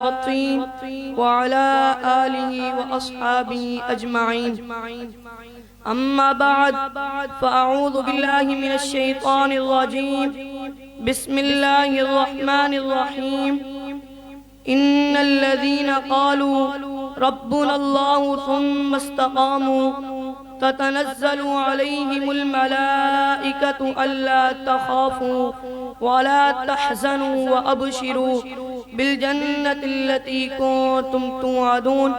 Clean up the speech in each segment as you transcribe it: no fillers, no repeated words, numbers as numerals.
الطين وعلى آله وأصحابه أجمعين. أما بعد فأعوذ بالله من الشيطان الرجيم. بسم الله الرحمن الرحيم. إن الذين قالوا ربنا الله ثم استقاموا تتنزل عليهم الملائكة ألا تخافوا ولا تحزنوا وأبشروا بالجنة التي كنتم توعدون.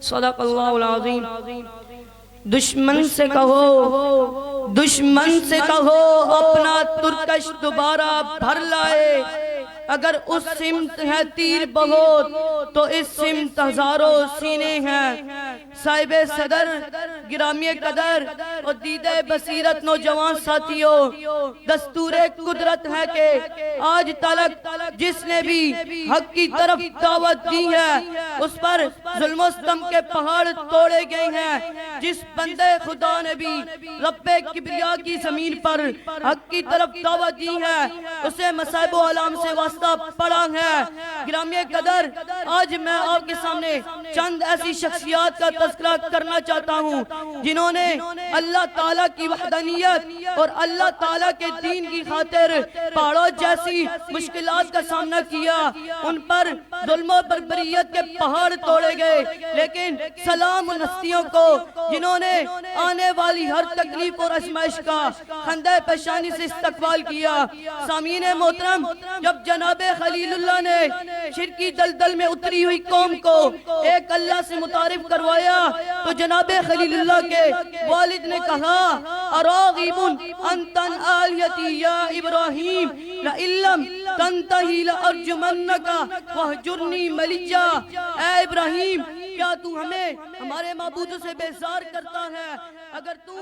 صدق اللہ العظیم. دشمن سے کہو اپنا ترکش دوبارہ بھر لائے. اگر اس سمت ہے تیر بہت تو اس سمت ہزاروں سینے ہیں. صاحب صدر، گرامی قدر اور دیدہ بصیرت نوجوان ساتھیوں، دستور قدرت ہے کہ آج تلک جس نے بھی حق کی طرف دعوت دی ہے اس پر ظلم و ستم کے پہاڑ توڑے گئے ہیں. جس بندے خدا نے بھی رب کبریا کی زمین پر حق کی طرف دعوت دی ہے اسے مصائب و علام سے واسطہ پڑا ہے. گرامی قدر، آج میں آپ کے سامنے چند ایسی شخصیات کا تذکرہ کرنا چاہتا ہوں جنہوں نے اللہ تعالیٰ کی وحدانیت اور اللہ تعالیٰ کے دین کی خاطر پہاڑوں جیسی مشکلات کا سامنا کیا. ان پر ظلم و بربریت کے پہاڑ توڑے گئے، لیکن سلام ان ہستیوں کو جنہوں نے آنے والی ہر تکلیف اور آزمائش کا خندہ پیشانی سے استقبال کیا. سامعین محترم، جب جناب خلیل اللہ نے شرکی دلدل میں اتری ہوئی قوم کو ایک اللہ سے متعارف کروایا تو جناب خلیل اللہ کے والد نے کہا اراغب انت عن آلیتی یا ابراہیم لئن لم تنتہی لارجمنک واہجرنی ملیا. اے ابراہیم، کیا تو ہمیں ہمارے معبود سے بیزار کرتا ہے؟ اگر تو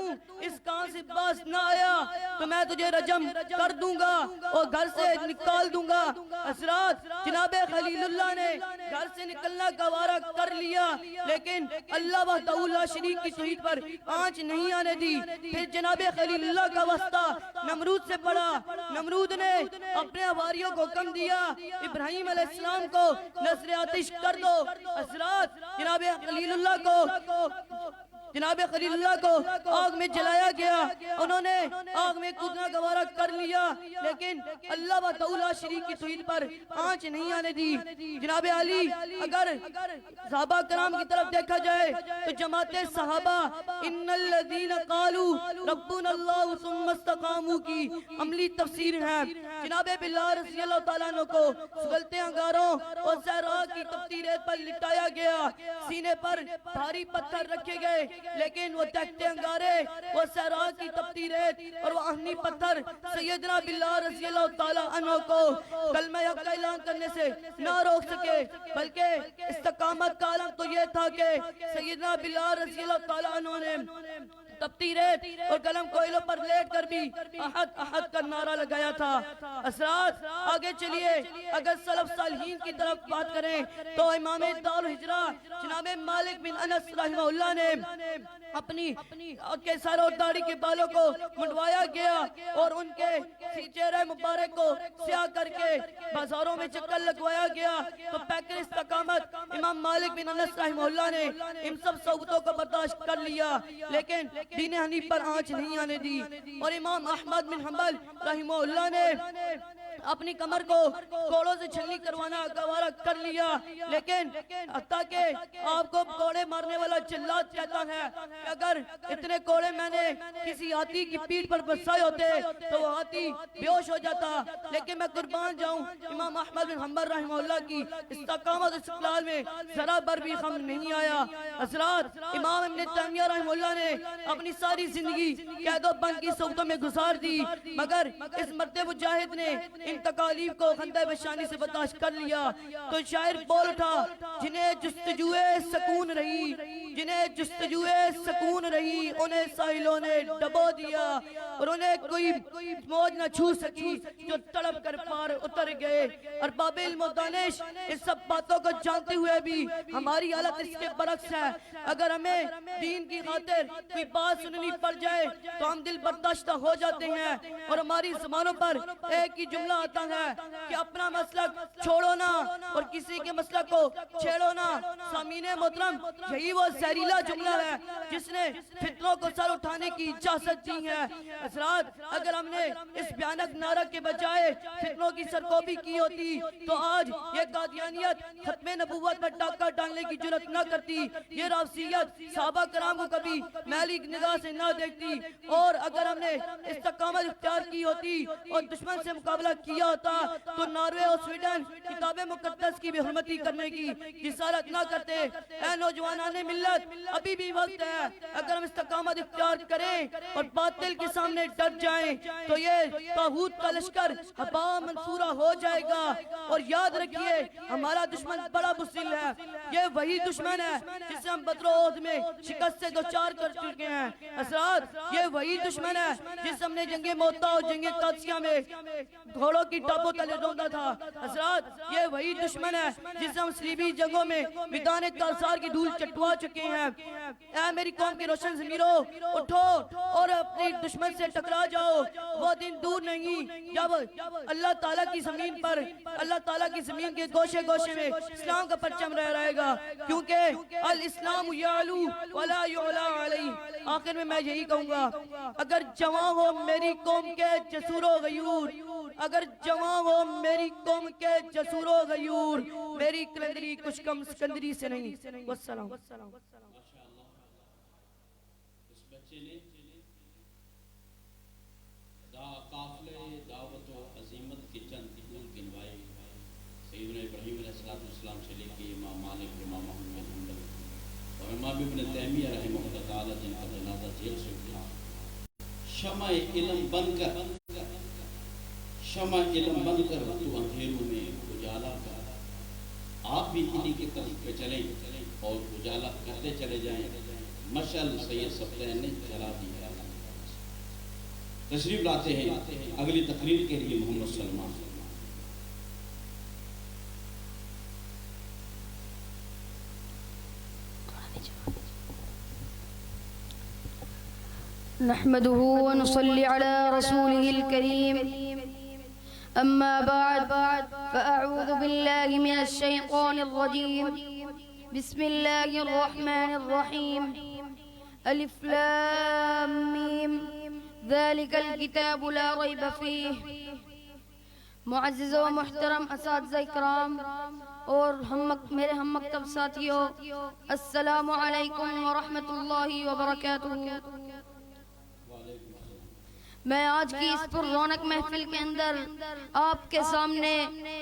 اس کام سے باز نہ آیا تو میں تجھے رجم کر دوں گا اور گھر سے نکال دوں گا. حضرات، جناب خلیل اللہ نے گھر سے نکلنا گوارا کر لیا، لیکن اللہ وحدہ لا شریک کی توحید پر آنچ نہیں آنے دی. پھر جناب خلیل اللہ کا واسطہ نمرود سے پڑا. نمرود نے اپنے حواریوں کو حکم دیا ابراہیم علیہ السلام کو نذر آتش کر دو. حضرات، جناب خلیل اللہ کو آگ میں جلایا گیا. انہوں نے آگ میں کودنا گوارا کر لیا، لیکن اللہ و تعالی شریک کی توحید پر آنچ نہیں آنے دی. جناب علی، اگر صحابہ کرام کی طرف دیکھا جائے تو جماعت صحابہ ان الذین قالوا ربنا اللہ ثم استقاموا کی عملی تفسیر ہے. جناب بلال رضی اللہ تعالیٰ عنہ کو سگلتے انگاروں اور صحرا کی تپتی ریت پر لٹایا گیا. سینے پر بھاری پتھر رکھے گئے، لیکن وہ تہتے انگارے، وہ صحرا کی تپتی ریت اور وہ آہنی پتھر سیدنا بلال رضی اللہ تعالیٰ عنہ کو کلمہ حق کا اعلان کرنے سے نہ روک سکے. بلکہ استقامت کا عالم تو یہ تھا کہ سیدنا بلال رضی اللہ تعالیٰ عنہ نے تپتی ریت اور قلم کوئلوں پر لیٹ کر بھی احد احد کا نعرہ لگایا تھا. اسرات، آگے چلیے. اگر سلف صالحین کی طرف بات کریں تو امام دار الہجرہ جناب مالک بن انس رحمہ اللہ نے اپنی کے سر اور داڑھی کے بالوں کو منڈوایا گیا اور ان کے چہرے مبارک کو سیاہ کر کے بازاروں میں چکر لگوایا گیا. تو پیکر استقامت امام مالک بن انس رحمہ اللہ نے ان سب صحبتوں کو برداشت کر لیا، لیکن دین حنیف پر آنچ نہیں آنے دی. اور امام احمد بن حنبل رحمہ اللہ نے اپنی کمر کو کوڑوں سے چھلنی کروانا گوارا کر لیا، لیکن حتیٰ کہ آپ کو کوڑے مارنے والا جلاد کہتا ہے کہ اگر اتنے کوڑے میں نے کسی ہاتھی کی پیٹھ پر برسائے ہوتے تو وہ ہاتھی بیہوش ہو جاتا. لیکن میں قربان جاؤں، امام احمد بن حنبل رحمہ اللہ کی استقامت و استقلال میں ذرا بر بھی خم نہیں آیا. حضرات، امام ابن تیمیہ رحمہ اللہ نے اپنی ساری زندگی قید و بند کی صحبتوں میں گزار دی، مگر اس مرد مجاہد نے ان تکالیف کو خندہ پیشانی سے برداشت کر لیا. تو شاعر بول اٹھا جنہیں جستجوئے سکون رہی انہیں ساحلوں نے ڈبو دیا اور انہیں کوئی موج نہ چھو سکی جو تڑپ کر پار اتر گئے. ارباب علم و دانش اس سب باتوں کو جانتے ہوئے بھی ہماری حالت اس کے برعکس ہے. اگر ہمیں دین کی خاطر کوئی بات سننی پڑ جائے تو ہم دل برداشتہ ہو جاتے ہیں اور ہماری زبانوں پر ایک ہی جملہ آتا ہے کہ اپنا مسلک چھوڑو نہ اور کسی کے مسلک کو چھیڑو نہ۔ سامعین محترم، یہی وہ زہریلا جملہ ہے جس نے فتنوں کو سر اٹھانے کی اجازت دی ہے۔ حضرات، اگر ہم نے اس بھیانک نعرہ کے بجائے فتنوں کی سرکوبی کی ہوتی تو آج یہ قادیانیت ختم نبوت پر ڈاکہ ڈالنے کی جرات نہ کرتی، یہ رافضیت صحابہ کرام کو کبھی میلی نگاہ سے نہ دیکھتی، اور اگر ہم نے استقامت اختیار کی ہوتی اور دشمن سے مقابلہ کیا ہوتا تو ناروے اور سویڈن کتاب مقدس کی بھی حرمتی کرنے کی جسارت نہ کرتے۔ اے نوجوانان ملت، ابھی بھی وقت ہے، اگر ہم استقامت اختیار کریں اور باطل کے سامنے ڈٹ جائیں تو یہ طاغوت کا لشکر ہبا منصورہ ہو جائے گا۔ اور یاد رکھیے، ہمارا دشمن بڑا بزدل ہے، یہ وہی دشمن ہے جسے ہم بدر و احد میں شکست سے دوچار کر چکے ہیں۔ حضرات، یہ وہی دشمن ہے جس ہم نے جنگ موتا اور جنگ قادسیہ میں گھوڑوں کی ٹاپوں تلے روندا تھا۔ حضرات، یہ وہی دشمن ہے جسے ہم صلیبی جنگوں میں میدان کارزار کی دھول چٹوا چکے ہیں۔ اے میری قوم کے روشن ضمیرو، اٹھو اور اپنی دشمن سے ٹکرا جاؤ۔ وہ دن دور نہیں جب اللہ تعالیٰ کی زمین پر، اللہ تعالیٰ کی زمین کے گوشے گوشے میں اسلام کا پرچم رہے گا، کیونکہ الاسلام یعلو ولا یعلا علیہ۔ آخر میں یہی کہوں گا، اگر جوان ہو میری قوم کے جسور و غیور، اگر جوان ہو میری قوم کے جسور و غیور، میری کلندری کچھ کم سکندری سے نہیں۔ والسلام۔ اس بچے نے قافلے دعوت و عظیمت کے چند پھول گنوائے، سیدنا ابراہیم علیہ السلام سے لے کے امام مالک، امام محمد حنبل اور امام ابن تیمیہ رحمہ اللہ تعالی، جن کا جنازہ جیل سے اٹھا، شمع علم بن کر، شمع علم بن کر تو اندھیروں میں اجالا کر۔ آپ بھی انہی کے طرف پہ چلیں اور اجالا کرتے چلے جائیں۔ مشعل سید سبتین نے جلا دی ہے۔ تشریف لاتے ہیں اگلی تقریر کے لیے محمد سلمان۔ نحمده ونصلي على رسوله الكريم، أما بعد، فأعوذ بالله من الشيطان الرجيم، بسم الله الرحمن الرحيم، ألف لام ميم، ذلك الكتاب لا ريب فيه۔ معزز و محترم اساتذہ اکرام اور میرے ہم مکتب ساتھیوں، السلام علیکم ورحمۃ اللہ وبرکاتہ۔ میں آج کی اس پر رونق محفل کے اندر آپ کے سامنے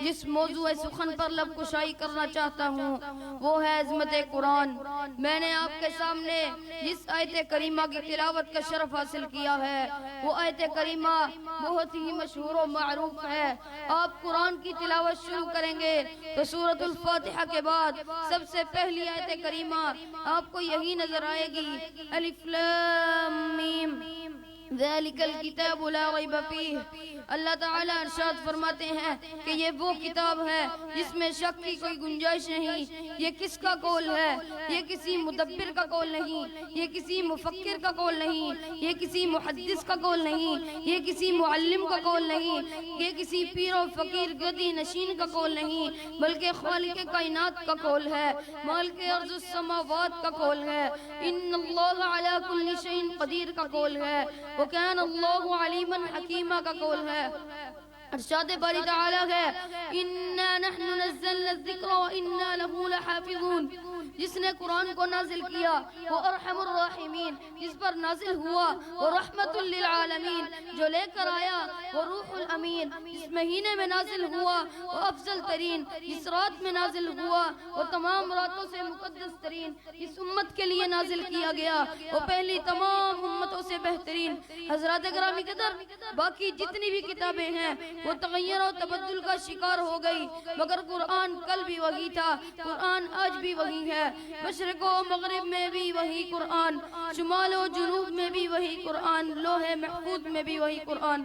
جس موضوع سخن پر لب کشائی کرنا چاہتا ہوں وہ ہے عظمت قرآن۔ میں نے آپ کے سامنے جس آیت کریمہ کی تلاوت کا شرف حاصل کیا ہے وہ آیت کریمہ بہت ہی مشہور و معروف ہے۔ آپ قرآن کی تلاوت شروع کریں گے تو سورۃ الفاتحہ کے بعد سب سے پہلی آیت کریمہ آپ کو یہی نظر آئے گی، الف لام میم، ذالک الکتاب لا ریب فیہ۔ اللہ تعالیٰ ارشاد فرماتے ہیں کہ یہ وہ کتاب ہے جس میں شک کی کوئی گنجائش نہیں۔ یہ کس کا قول ہے؟ یہ کسی مدبر کا قول نہیں، یہ کسی مفکر کا قول نہیں، یہ کسی محدث کا قول نہیں، یہ کسی معلم کا قول نہیں، یہ کسی پیر و فقیر گدی نشین کا قول نہیں، بلکہ خالق کائنات کا قول ہے، مالک ارض السماوات کا قول ہے، ان اللہ علی کل شیء قدیر کا قول ہے، وَكَانَ اللَّهُ عَلِيمًا حَكِيمًا کا قول ہے۔ ارشاد باری تعالیٰ ہے، اِنَّا نَحْنُ نَزَّلْنَا الذِّكْرَ وَإِنَّا لَهُ لَحَافِظُونَ۔ جس نے قرآن کو نازل کیا وہ ارحم الراحمین، جس پر نازل ہوا وہ رحمت للعالمین، جو لے کر آیا وہ روح الامین، جس مہینے میں نازل ہوا وہ افضل ترین، جس رات میں نازل ہوا وہ تمام راتوں سے مقدس ترین، جس امت کے لیے نازل کیا گیا وہ پہلی تمام امتوں سے بہترین۔ حضرات گرامی قدر، باقی جتنی بھی کتابیں ہیں وہ تغیر و تبدل کا شکار ہو گئی، مگر قرآن کل بھی وہی تھا، قرآن آج بھی وہی ہے، مشرق و مغرب میں بھی وہی قرآن، شمال و جنوب میں بھی وہی قرآن، لوح محفوظ میں بھی وہی قرآن۔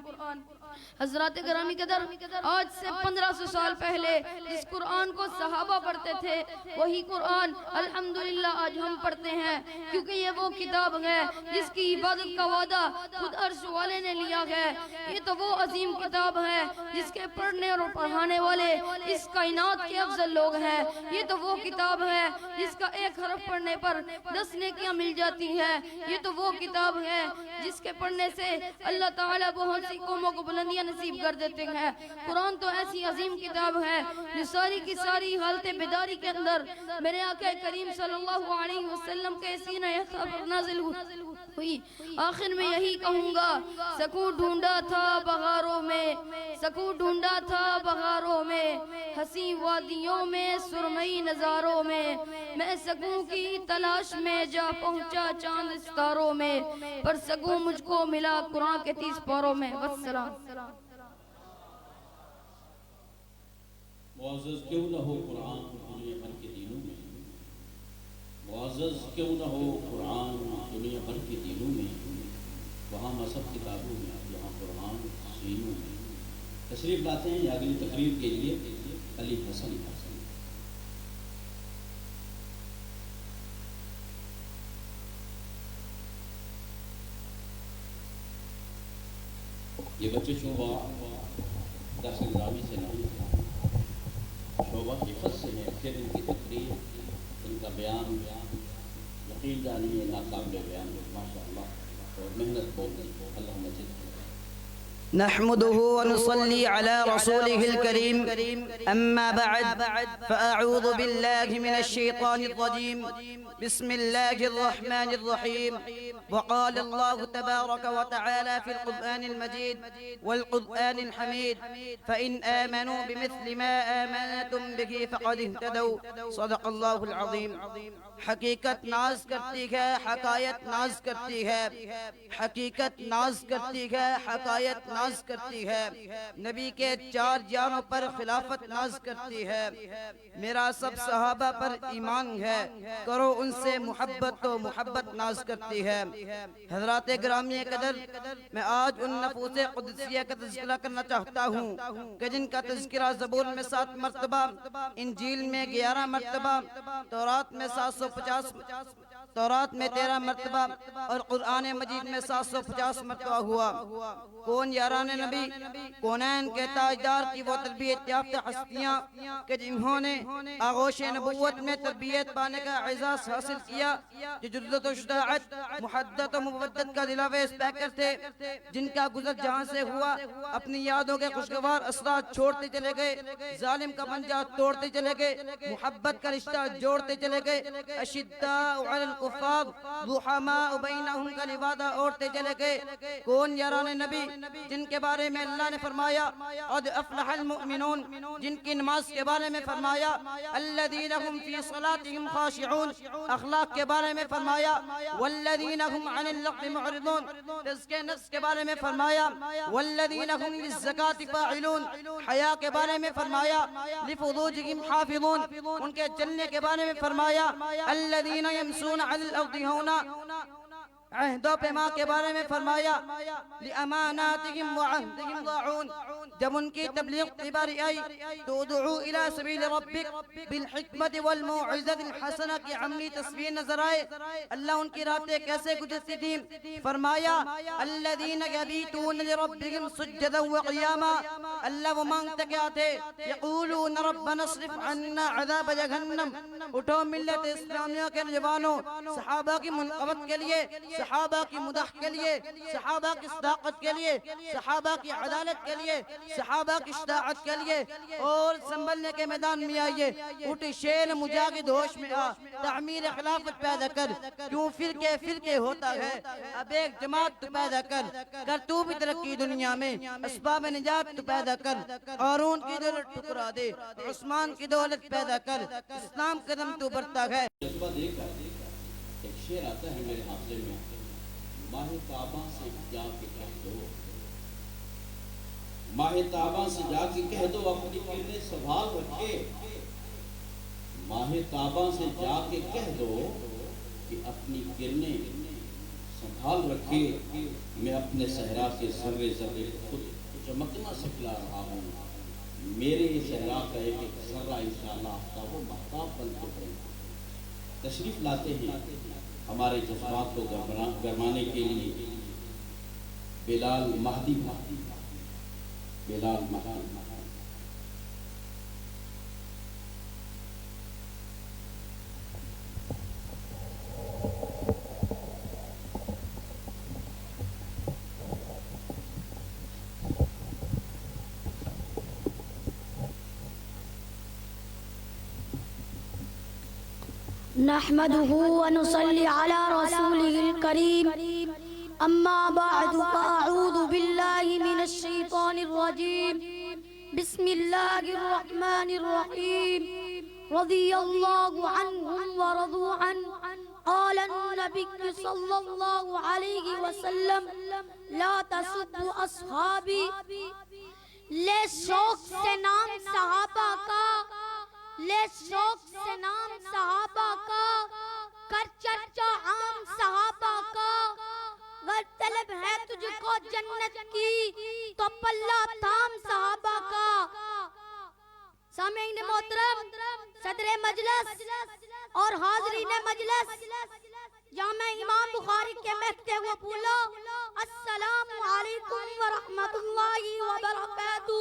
حضرات گرامی قدر، آج سے 1500 سال پہلے جس قرآن کو صحابہ پڑھتے پڑھتے تھے وہی قرآن الحمدللہ آج ہم پڑھتے ہیں، کیونکہ یہ وہ کتاب ہے جس کی عبادت کا وعدہ خود عرش والے نے لیا ہے۔ یہ تو وہ عظیم کتاب ہے جس کے پڑھنے اور پڑھانے والے اس کائنات کے افضل لوگ ہیں۔ یہ تو وہ کتاب ہے جس کا ایک حرف پڑھنے پر 10 نیکیاں مل جاتی ہے۔ یہ تو وہ کتاب ہے جس کے پڑھنے سے اللہ تعالیٰ بہت سی قوموں کو بلندیاں نصیب کر دیتے ہیں۔ قرآن تو ایسی عظیم کتاب ہے جو ساری کی ساری حالت بیداری کے اندر میرے آقا کریم صلی اللہ علیہ وسلم کے سینہ احساب پر نازل ہوئی۔ آخر میں یہی کہوں گا، سکون ڈھونڈا تھا بہاروں میں، سکون ڈھونڈا تھا بہاروں میں، حسین وادیوں میں سرمئی نظاروں میں، میں سکون کی تلاش میں جا پہنچا چاند ستاروں میں، پر سکون مجھ کو ملا قرآن کے 30 پاروں میں۔ والسلام۔ معزز کیوں نہ ہو قرآن دنیا بھر کے دینوں میں، معزز کیوں نہ ہو قرآن دنیا بھر کے دینوں میں، وہاں مذہب کتابوں میں، یہاں قرآن سینوں میں۔ تشریف لاتے ہیں اگلی تقریب کے لیے علی حسن۔ یہ بچے شعبہ درس نظامی سے نہیں، شعبہ حفظ سے ہے، پھر ان کی تقریر، ان کا بیان یقین جانی ہے ناقابل بیان ہے، ماشاء اللہ، اور محنت بہت ہے۔ اللہ مجد نحمده ونصلي على رسوله الكريم أما بعد فأعوذ بالله من الشيطان الرجيم بسم الله الرحمن الرحيم وقال الله تبارك وتعالى في القرآن المجيد والقرآن الحميد فإن آمنوا بمثل ما آمنتم به فقد اهتدوا صدق الله العظيم۔ حقیقت ناز کرتی ہے، حقائق ناز کرتی ہے، حقیقت ناز کرتی ہے، حقائق ناز کرتی ہے، نبی کے 4 جانوں پر خلافت ناز کرتی ہے، میرا سب صحابہ پر ایمان ہے، کرو ان سے محبت تو محبت ناز کرتی ہے۔ حضرات گرامی قدر، میں آج ان نفوس قدسیہ کا تذکرہ کرنا چاہتا ہوں کہ جن کا تذکرہ زبور میں 7 مرتبہ، انجیل میں 11 مرتبہ، تورات میں 750، تورات میں 13 مرتبہ اور قرآن مجید میں 750 مرتبہ ہوا۔ کون یاران نبی، کونین کے تاجدار کی وہ تربیت یافتہ ہستیاں کہ جنہوں نے آغوش نبوت میں تربیت پانے کا اعزاز حاصل کیا، جو جدت و شجاعت، محدت و مودت کا دلاویز اسپیکر تھے، جن کا گزر جہاں سے ہوا اپنی یادوں کے خوشگوار اثرات چھوڑتے چلے گئے، ظالم کا پنجہ توڑتے چلے گئے، محبت کا رشتہ جوڑتے چلے گئے، اشداء علی الکفار رحماء بینہم کا لبادہ اوڑھتے چلے گئے۔ کون یاران نبی جن کے بارے میں اللہ نے فرمایا قد افلح المؤمنون، جن کی نماز کے بارے میں فرمایا الذین هم فی صلاتهم خاشعون، اخلاق کے بارے میں فرمایا والذین هم عن اللغو معرضون، رزق نفس کے بارے میں فرمایا والذین هم للزکاة فاعلون، حیا کے بارے میں فرمایا لفروجهم حافظون، ان کے چلنے کے بارے میں فرمایا الذین یمشون علی الارض ہونا، عہد و پیما کے بارے میں فرمایا لِأَمَانَاتِهِمْ وَعَهْدِهِمْ رَاعُونَ۔ جب ان کی تبلیغ کی باری آئی تو ادعو الى سبیل ربک بالحکمت والموعظۃ الحسنہ کی عملی تصویر نظر آئے۔ اللہ ان کی راتیں کیسے گزرتی تھیں؟ فرمایا الذین یبیتون لربہم سجدا وقیاما، اللہ وہ مانگتے کیا تھے؟ یقولون ربنا اصرف عنا عذاب جہنم۔ اٹھو ملت اسلامیہ کے نوجوانوں، صحابہ کی منقبت کے لیے، صحابہ کی مدح کے لیے، صحابہ کی صداقت کے لیے، صحابہ کی عدالت کے لیے، صحابہ کی شجاعت کے لیے، اور سنبھلنے کے میدان میں آئیے۔ اٹھ شیر مجاہد ہوش میں آ، تعمیر خلافت پیدا کر، کیوں فرقے فرقے ہوتا ہے، اب ایک جماعت تو پیدا کر تو بھی ترقی دنیا میں، اسباب نجات تو پیدا کر، قارون کی دولت ٹھکرا دے، عثمان کی دولت پیدا کر، اسلام قدم تو بڑھتا ہے۔ جذبہ دے کر ایک شعر آتا ہے میرے حافظے میں، ماہ تاباں سے جا کے کہہ دو، ماہ تاباں سے جا کے کہہ دو اپنی کرنیں سنبھال رکھے، ماہ تاباں سے جا کے کہہ دو کہ اپنی کرنیں سنبھال رکھے، میں اپنے صحرا کے ذرے ذرے خود چمکنا سکھلا رہا ہوں، میرے صحرا کا ایک ایک ذرہ انشاءاللہ آفتاب و مہتاب بن کے پڑے تشریف لاتے ہیں ہمارے جذبات کو گرمانے کے لیے بلال مہدی بلال مہدی نحمده ونصلي على رسوله الكريم أما بعد فأعوذ بالله من الشيطان الرجيم بسم الله الرحمن الرحيم رضي الله عنهم ورضوا عنه قال النبي صلى الله عليه وسلم لا تسبوا أصحابي لے شوق سے نام صحابہ کا لے شوق سے نام صحابہ کا کر چرچا عام صحابہ کا گر طلب ہے تجھ کو جنت کی تو پلہ تھام صحابہ کا سامعین محترم صدر مجلس اور حاضرین مجلس جامع امام بخاری کے مہتے ہوئے بولو السلام علیکم ورحمت اللہ وبرکاتہ۔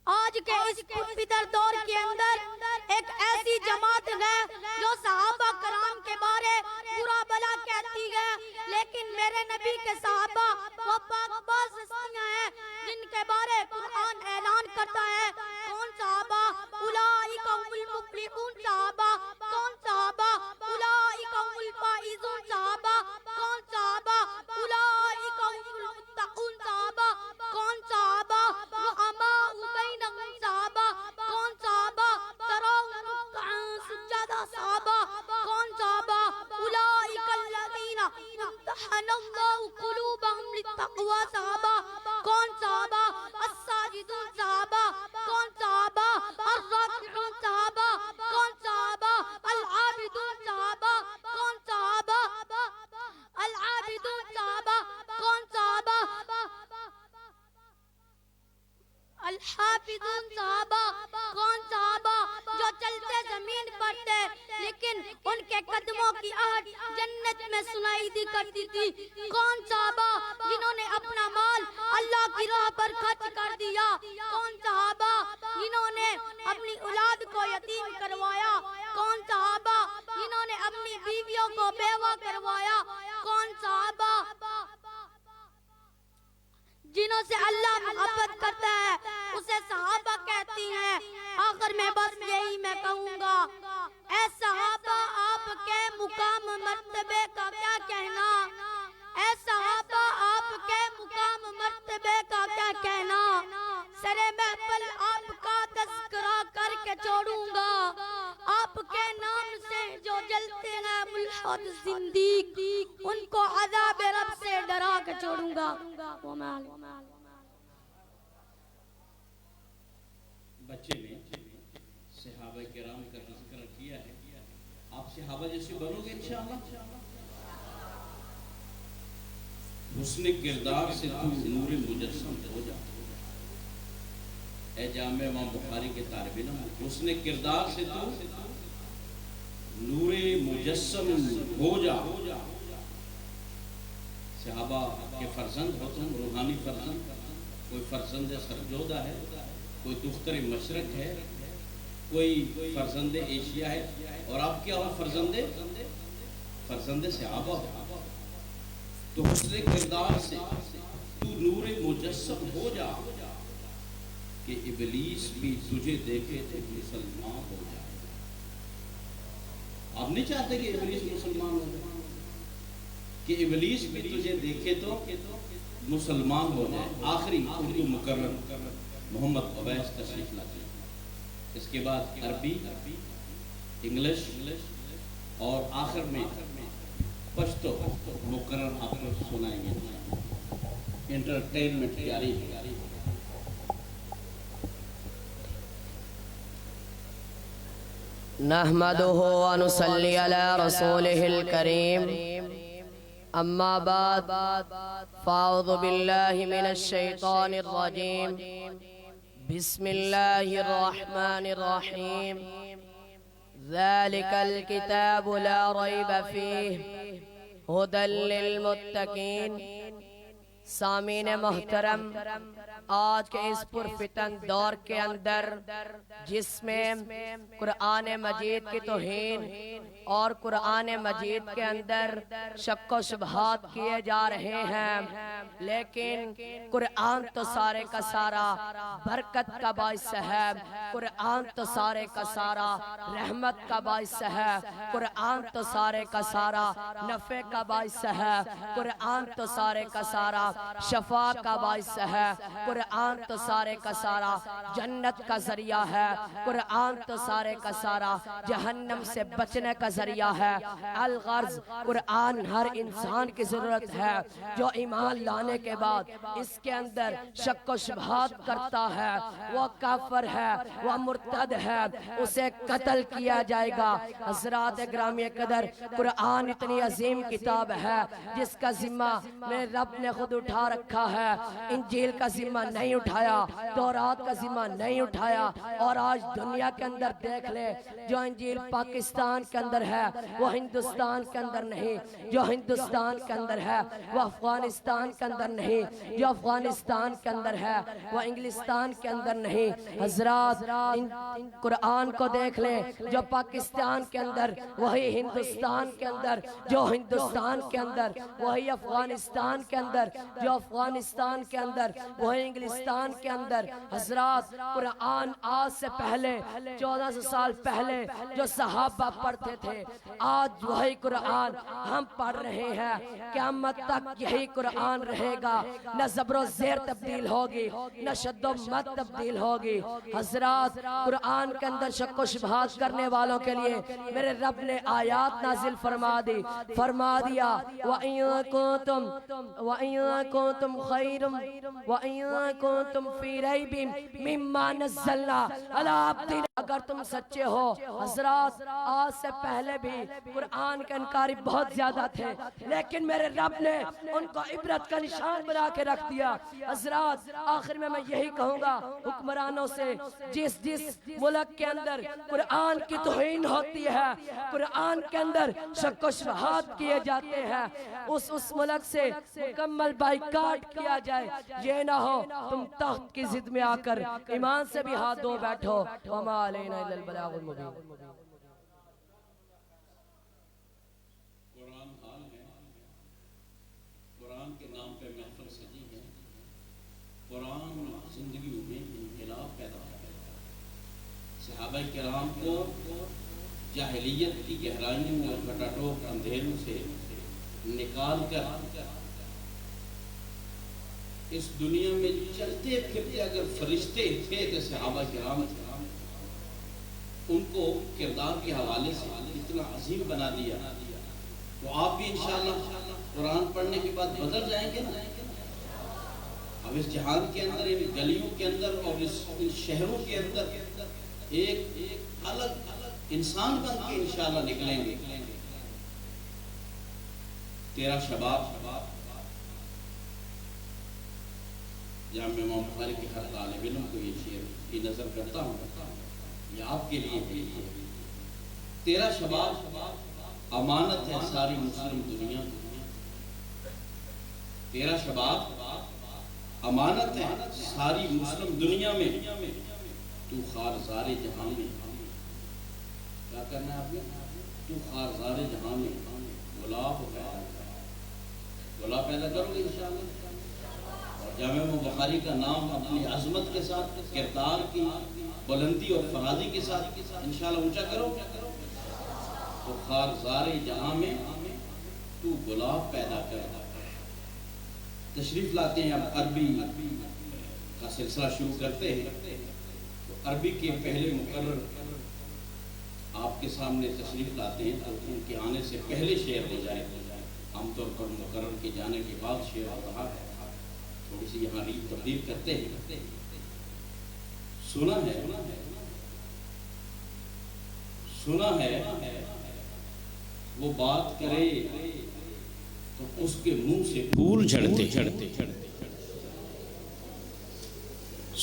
آج کے اس فطر دور کے اندر ایک ایسی جماعت ہے جو صحابہ کرام کے بارے برا بلا کہتی ہے، لیکن میرے نبی کے صحابہ وہ پاک باز ہستیاں ہیں جن کے بارے قرآن اعلان کرتا ہے۔ کون صحابہ؟ اولئک هم المفلحون صحابہ۔ کون صحابہ؟ اولئک هم الفائزون صحابہ۔ کون صحابہ؟ اولئک هم المتقون صحابہ۔ کون صحابہ؟ رحماء بینہم صحابہ۔ کون صحابہ؟ تراؤں رکعا سجدہ صحابہ۔ کون صحابہ؟ اولئک الذین امتحن اللہ قلوبہم للتقوی صحابہ۔ کون صحابہ؟ الساجدون صحابہ۔ کون صحابہ؟ الراکعون صحابہ۔ کون صحابہ؟ العابدون صحابہ۔ کون صحابہ؟ العابدون صحابہ۔ کون صحابہ؟ الحافظون صحابہ۔ کون صحابہ؟ جو چلتے زمین پر تھے لیکن ان کے قدموں کی آہٹ جنت میں سنائی دی کرتی تھی۔ کون صحابہ؟ جنہوں نے اپنا مال اللہ کی راہ پر خرچ کر دیا۔ کون صحابہ؟ جنہوں نے اپنی اولاد کو یتیم کروایا۔ کون صحابہ؟ جنہوں نے اپنی بیویوں کو بیوہ کروایا۔ کون صحابہ؟ جنہوں سے اللہ محبت کرتا ہے اسے صحابہ کہتی ہیں۔ آخر میں بس یہی میں کہوں گا، اے صحابہ آپ کے مقام مرتبے کا کیا کہنا؟ اے صحابہ آپ کے مقام مرتبے کا کیا کہنا؟ سرے محفل آپ کا تذکرہ کر کے چھوڑوں گا، آپ کے نام سے جو جلتے ہیں ملحد زندیق ان کو عذاب رب سے ڈرا کے چھوڑوں گا۔ بچے نے صحابہ کرام کا تذکرہ کیا ہے، آپ صحابہ جیسے بنو گے انشاءاللہ۔ حسن کردار سے تو نور مجسم ہو جا، اے جامع امام بخاری کے طالب علم، حسن کردار سے تو نور مجسم ہو جا۔ صحابہ کے فرزند ہو تم، روحانی فرزند، کوئی فرزند سرجودہ ہے، کوئی دختر مشرق ہے، کوئی فرزند ایشیا ہے، اور آپ کیا ہو فرزند صحابہ ہو۔ تو حسن کردار سے تو نور مجسم ہو جا کہ ابلیس بھی تجھے دیکھے تو مسلمان ہو جائے۔ آپ نہیں چاہتے کہ ابلیس مسلمان ہو جائے، کہ ابلیس بھی تجھے دیکھے تو مسلمان ہو جائے۔ آخری اردو مکرر محمد عبیس تشریف لاتے ہیں، اس کے بعد عربی، انگلش اور آخر میں پشتو مقرر آپ کو سنائیں گے۔ انٹرٹینمنٹ جاری ہے۔ نحمده ونصلي على رسوله الكريم أما بعد فأعوذ بالله من الشيطان الرجيم بسم الله الرحمن الرحيم ذلك الكتاب لا ريب فيه هدى للمتقين. سامعین محترم، آج کے اس پرفتن دور کے اندر جس میں قرآن مجید کی توہین اور قرآن مجید کے اندر شک و شبہات کیے جا رہے ہیں، لیکن قرآن تو سارے کا سارا برکت کا باعث ہے، قرآن تو سارے کا سارا رحمت کا باعث ہے، قرآن تو سارے کا سارا نفع کا باعث ہے، قرآن تو سارے کا سارا شفا کا باعث ہے، قرآن تو سارے کا سارا جنت کا ذریعہ ہے، قرآن تو سارے کا سارا جہنم سے بچنے کا ذریعہ ہے۔ الغرض قرآن ہر انسان کی ضرورت ہے جو ایمان لانے کے بعد اس کے اندر شک و شبہات کرتا ہے، وہ کافر ہے، وہ مرتد ہے، اسے قتل کیا جائے گا۔ حضرات گرامی قدر، قرآن اتنی عظیم کتاب ہے جس کا ذمہ میرے رب نے خود اٹھا رکھا ہے۔ انجیل کا ذمہ نہیں اٹھایا، تورات کا ذمہ نہیں اٹھایا، اور آج دنیا کے اندر دیکھ لے، جو انجیل پاکستان کے اندر ہے وہ ہندوستان کے اندر نہیں، جو ہندوستان کے اندر ہے وہ افغانستان کے اندر نہیں، جو افغانستان کے اندر ہے وہ انگلستان کے اندر نہیں۔ حضرات قرآن کو دیکھ لیں، جو پاکستان کے اندر وہی ہندوستان کے اندر، جو ہندوستان کے اندر وہی افغانستان کے اندر، جو افغانستان کے اندر وہی انگلستان کے اندر۔ حضرات قرآن آج سے پہلے 1400 سال پہلے جو صحابہ پڑھتے تھے، آج وہی قرآن ہم پڑھ رہے ہیں۔ قیامت تک یہی قرآن رہے گا، نہ زبر و زیر تبدیل ہوگی، نہ شد و مد تبدیل ہوگی۔ حضرات قرآن کے اندر شک و شبہات کرنے والوں کے لیے میرے رب نے آیات نازل فرما دی، فرما دیا وَإِن كُنتُمْ خَيْرٌ وَإِن كُنتُمْ فِي رَيْبٍ مِّمَّا نَزَّلْنَا عَلَىٰ عَبْدِنَا، اگر تم سچے ہو۔ حضرات آج سے پہلے بھی قرآن کے انکاری بہت زیادہ تھے، لیکن میرے رب نے ان کو عبرت کا نشان بنا کے رکھ دیا۔ حضرات آخر میں یہی کہوں گا حکمرانوں سے، جس ملک کے اندر قرآن کی توہین ہوتی ہے، قرآن کے اندر شک و شبہات کیے جاتے ہیں، اس ملک سے مکمل بائیکاٹ کیا جائے۔ یہ نہ ہو تم تخت کی ضد میں آ کر ایمان سے بھی ہاتھ دھو بیٹھو۔ وما علینا الا البلاغ المبین۔ قرآن حال ہے، قرآن کے نام پہ محفل سجی ہے، قرآن زندگیوں میں انقلاب پیدا کرتا ہے۔ صحابہ کرام کو جاہلیت کی گہرائیوں اور کٹاٹوپ اندھیروں سے نکال کر اس دنیا میں چلتے پھرتے اگر فرشتے تھے تو صحابہ کرام تھے، ان کو کردار کے حوالے سے اتنا عظیم بنا دیا۔ تو آپ بھی انشاءاللہ قرآن پڑھنے کے بعد بدل جائیں گے نا۔ اب اس جہان کے اندر، ان گلیوں کے اندر اور ان شہروں کے اندر ایک الگ انسان بن کے انشاءاللہ نکلیں گے۔ تیرا شباب جامعہ امام بخاری کے ہر طالب علم کو یہ شعر کی نظر کرتا ہوں، یہ آپ کے لیے ہے۔ تیرا شباب امانت ہے ساری مسلم دنیا کی، تیرا شباب امانت ہے ساری مسلم دنیا میں، تو خارزار جہاں میں، کیا کرنا ہے آپ نے؟ تو خارزار جہاں میں گلاب پیدا کرو گے انشاءاللہ۔ اور جامعہ بخاری کا نام اپنی عظمت کے ساتھ، کردار کی بلندی اور فرازی کے ساتھ انشاءاللہ اونچا کرو، تو خارزار جہاں میں تو گلاب پیدا کر۔ تشریف لاتے ہیں، اب عربی کا سلسلہ شروع کرتے ہیں۔ تو عربی کے پہلے مقرر آپ کے سامنے تشریف لاتے ہیں، تو ان کے آنے سے پہلے شعر ہو جائے۔ عام طور پر مقرر کے جانے کے بعد شعر ہو رہا ہے، تھوڑی سی یہاں ریت تبدیل کرتے ہیں۔ سنا ہے وہ بات کرے تو اس کے منہ سے پھول جھڑتے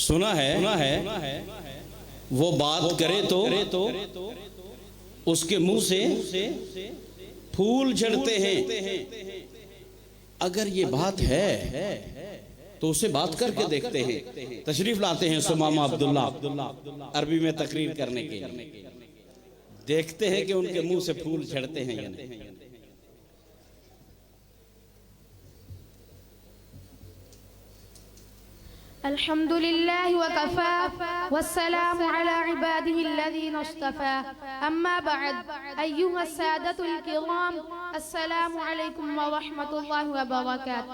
سنا ہے وہ بات کرے تو اس کے منہ سے پھول جھڑتے ہیں. اگر یہ بات ہے تو اسے بات کر کے دیکھتے ہیں. تشریف لاتے ہیں سمامہ عبداللہ عربی میں تقریر کرنے کے لیے. دیکھتے ہیں کہ ان کے منہ سے پھول جھڑتے ہیں یا نہیں. الحمد لله وكفى والسلام على عباده الذين اصطفى أما بعد أيها السادة الكرام السلام عليكم ورحمة الله وبركاته.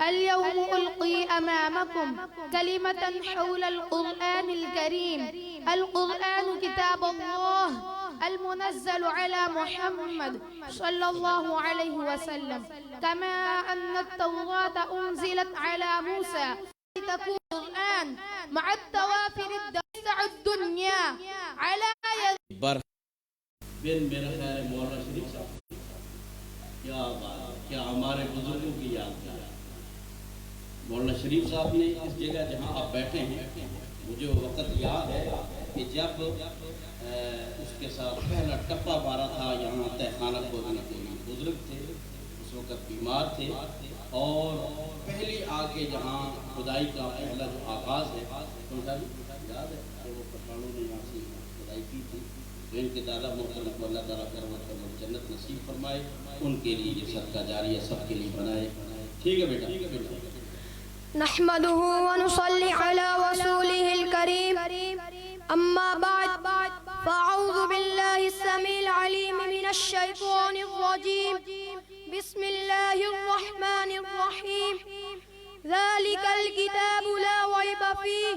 اليوم ألقي أمامكم كلمة حول القرآن الكريم. القرآن كتاب الله المنزل على محمد صلى الله عليه وسلم كما أن التوراة أنزلت على موسى تكون القرآن مع التوافر الدنيا على يد بن میرا خیال ہے مولانا شریف صاحب کیا بات کیا ہمارے بزرگوں کی یاد کیا. مولانا شریف صاحب نے اس جگہ جہاں آپ بیٹھے ہیں مجھے وہ وقت یاد ہے کہ جب اس کے ساتھ پہلا ٹپا مارا تھا یہاں تہ خانہ کھودنے کے لیے. بزرگ تھے اس وقت بیمار تھے اور پہلی آگے جہاں خدائی کا پہلا جو آغاز ہے یاد ہے کہ وہ پٹھانوں نے یہاں سے خدائی کی تھی. جو ان کے دادا محترم کو اللہ تعالیٰ کرم جنت نصیب فرمائے ان کے لیے یہ صدقہ جاریہ سب کے لیے بنائے. ٹھیک ہے بیٹا. نحمده ونصلي على رسوله الكريم أما بعد فأعوذ بالله السميع العليم من الشيطان الرجيم. بسم الله الرحمن الرحيم. ذلك الكتاب لا ريب فيه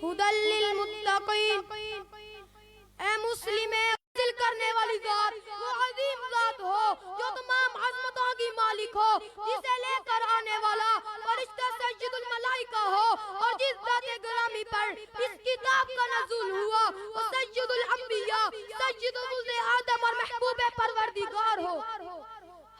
هدى للمتقين. اے مسلم حاصل کرنے والی ذات وہ عظیم ذات ہو جو تمام عظمتوں کی مالک ہو جسے لے کر آنے والا فرشتہ سید الملائکہ ہو اور جس ذات گرامی پر اس کتاب کا نزول ہوا وہ سید الانبیاء سید ولد آدم اور محبوب پروردگار ہو.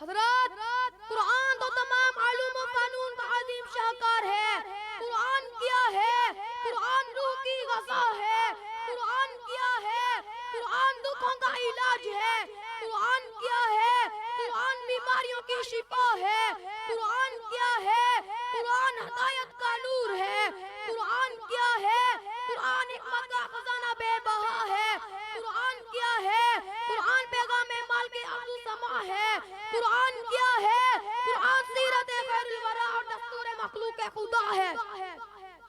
حضرات قرآن تو تمام علوم و فنون کا عظیم شاہکار ہے. قرآن کیا ہے؟ قرآن روح کی غذا ہے. قرآن کیا ہے؟ قرآن دکھوں کا علاج ہے. قرآن کیا ہے؟ قرآن بیماریوں کی شفا ہے. قرآن کیا ہے؟ قرآن ہدایت کا نور ہے. قرآن کیا ہے؟ قرآن حکمت کا خزانہ بے بہا ہے. قرآن کیا ہے؟ قرآن پیغام مال کے عبد السما ہے. قرآن کیا ہے؟ قرآن سیرت خیر الورا اور دستور مخلوق خدا ہے.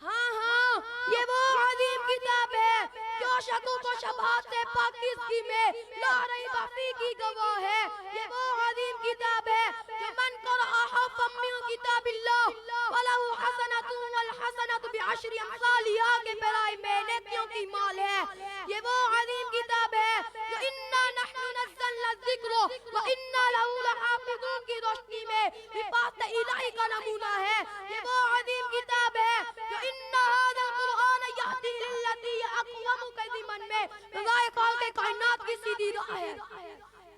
ہاں یہ وہ عظیم کتاب ہے جو شکوک و شبہات سے پاکیزگی میں لا ریب فیہ کی گواہ ہے. یہ وہ عظیم کتاب ہے جو من قرأها فمن کتاب اللہ وَلَهُ حَسَنَةٌ وَالْحَسَنَةُ بِعَشْرِ أَمْثَالِهَا کے برائے میں نیکیوں کی مال ہے. یہ وہ عظیم کتاب ہے جو اِنَّا نَحْنُ نَزَّلْنَا الذِّكْرَ وَإِنَّا لَهُ لَحَافِظُونَ کی روشنی میں حفاظت الہی کا نمونہ ہے. یہ وہ عظیم کتاب ہے جو اِنَّا هَذَا الْقُرْآنَ يَهْدِي لِلَّتِي هِیَ أَقْوَمُ کے ضمن میں رضائے خالق کائنات کی سیدھی راہ ہے.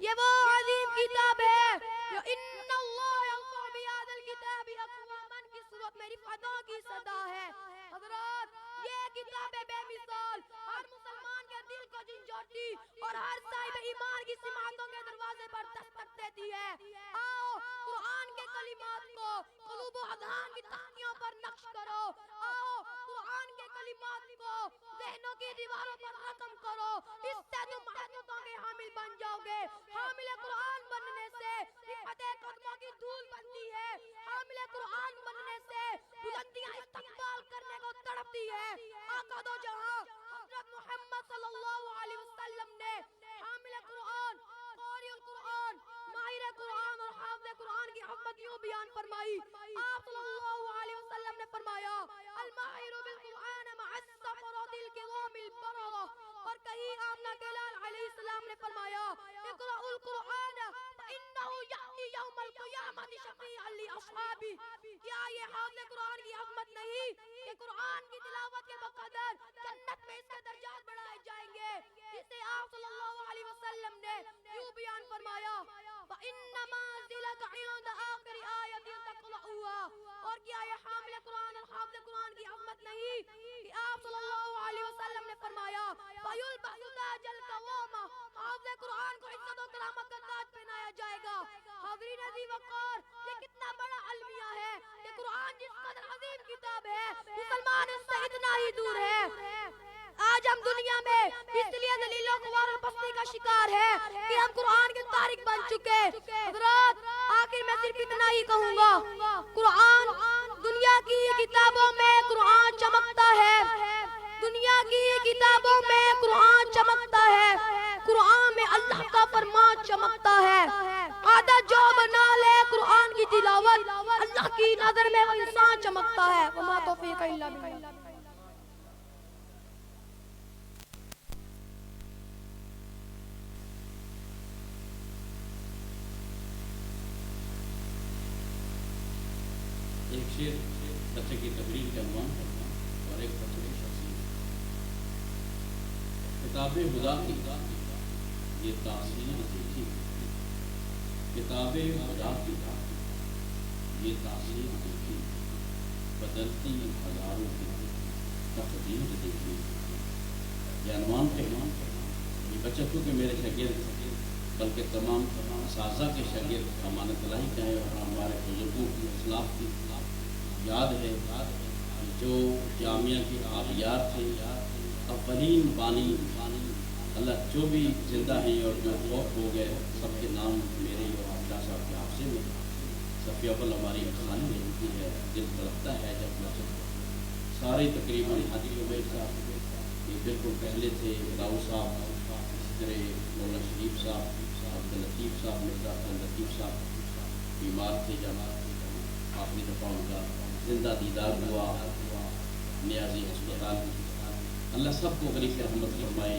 یہ وہ عظیم کتاب ہے جو اِنَّ اللَّهَ يَرْفَعُ بِهَذَا الْكِتَابِ أَقْوَامًا کی صورت میں رفعتوں کی صدا ہے. حضرات یہ کتاب بے مثال ہر مسلمان کے دل کو جھنجھوڑتی اور ہر صاحب ایمان کی سماعتوں کے دروازے پر دستک دیتی ہے. آؤ قرآن کے کلمات کو قلوب و اذہان کی تختیوں پر نقش کرو. آؤ قرآن کے کلمات کو ذہنوں کی دیواروں پر رقم کرو. اس سے تم عظمتوں کے حامل بن جاؤ گے. حامل قرآن بننے سے رفعت قدموں کی دھول بنتی ہے. حامل قرآن بننے سے بلندیاں استقبال کرنے کو تڑپتی ہے. آقا دو جہاں حضرت محمد صلی اللہ علیہ وسلم نے حامل قرآن قاری القرآن ماہر قرآن اور حافظ قرآن کی عظمت یوں بیان فرمائی. آپ صلی اللہ علیہ وسلم نے فرمایا الماہر بالقرآن مع السفرۃ الکرام البررہ. اور کہیں آمنہ کے لال علیہ السلام نے فرمایا اقرأوا القرآن فإنه یأتی یوم القیامۃ شفیعا لأصحابہ. کیا یہ حافظ قرآن کی عظمت نہیں کہ قرآن کی تلاوت کے بقدر جنت میں اس کے درجات بڑھائے جائیں گے. جسے آپ صلی اللہ علیہ وسلم نے یوں بیان فرمایا فإنما انزلت عند آخر آیت تقرأوها. اور کیا یہ حامل قرآن اور حافظ قرآن کی عظمت نہیں کہ آپ صلی اللہ علیہ وسلم نے فرمایا فَيُلْبَسُ تَاجَ الْكَرَامَةِ، حافظ قرآن کو عزت و کرامت کا تاج پہنایا جائے گا. حاضرین عزیز وقار، یہ کتنا بڑا المیہ ہے کہ قرآن جس قدر عظیم کتاب ہے، مسلمان اس سے اتنا ہی دور ہے. آج ہم دنیا میں اس لیے ذلیل و خوار اور پستی کا شکار ہے کہ ہم قرآن کے تارک بن چکے. حضرات، آخر میں صرف اتنا ہی کہوں گا، قرآن دنیا کی کتابوں میں قرآن چمکتا ہے، دنیا کی کتابوں میں قرآن چمکتا ہے، قرآن میں اللہ کا فرمان چمکتا ہے. عادت جو بنا لے قرآن کی تلاوت، اللہ کی نظر میں وہ انسان چمکتا ہے. وما توفیق الا باللہ. ایک شعر بچے کی تقریر کا عنوان کرتا ہوں اور ایک بچے کی شخصیت. کتاب خدا کی یہ تاثیر دیکھی، کتاب خدا کی یہ تاثیر دیکھی، بدلتی ہزاروں کی تقدیر دیکھی. یہ عنوان کے یہ بچہ کیونکہ میرے شاگرد بلکہ تمام اساتذہ کے شاگرد امانت الہی کا ہے اور ہمارے بزرگوں کی اسلاف کی یاد ہے جو جامعہ کی آبیات تھے. اولین بانی اللہ جو بھی زندہ ہیں اور جو فوت ہو گئے سب کے نام میرے اور عبداللہ صاحب کے حافظے میں. صفی اول ہماری خانی رہتی ہے، دل تڑپتا ہے جب مسجد سارے تقریباً حاضر ہوئے صاحب یہ بالکل پہلے تھے، راؤ صاحب، اسی طرح مولانا شریف صاحب، عبداللطیف صاحب، مرزا عبداللطیف صاحب بیمار تھے جب آخری دفعہ ان کا زندہ دیدار ہوا نیازی ہسپتال. اللہ سب کو غریب رحمت فرمائے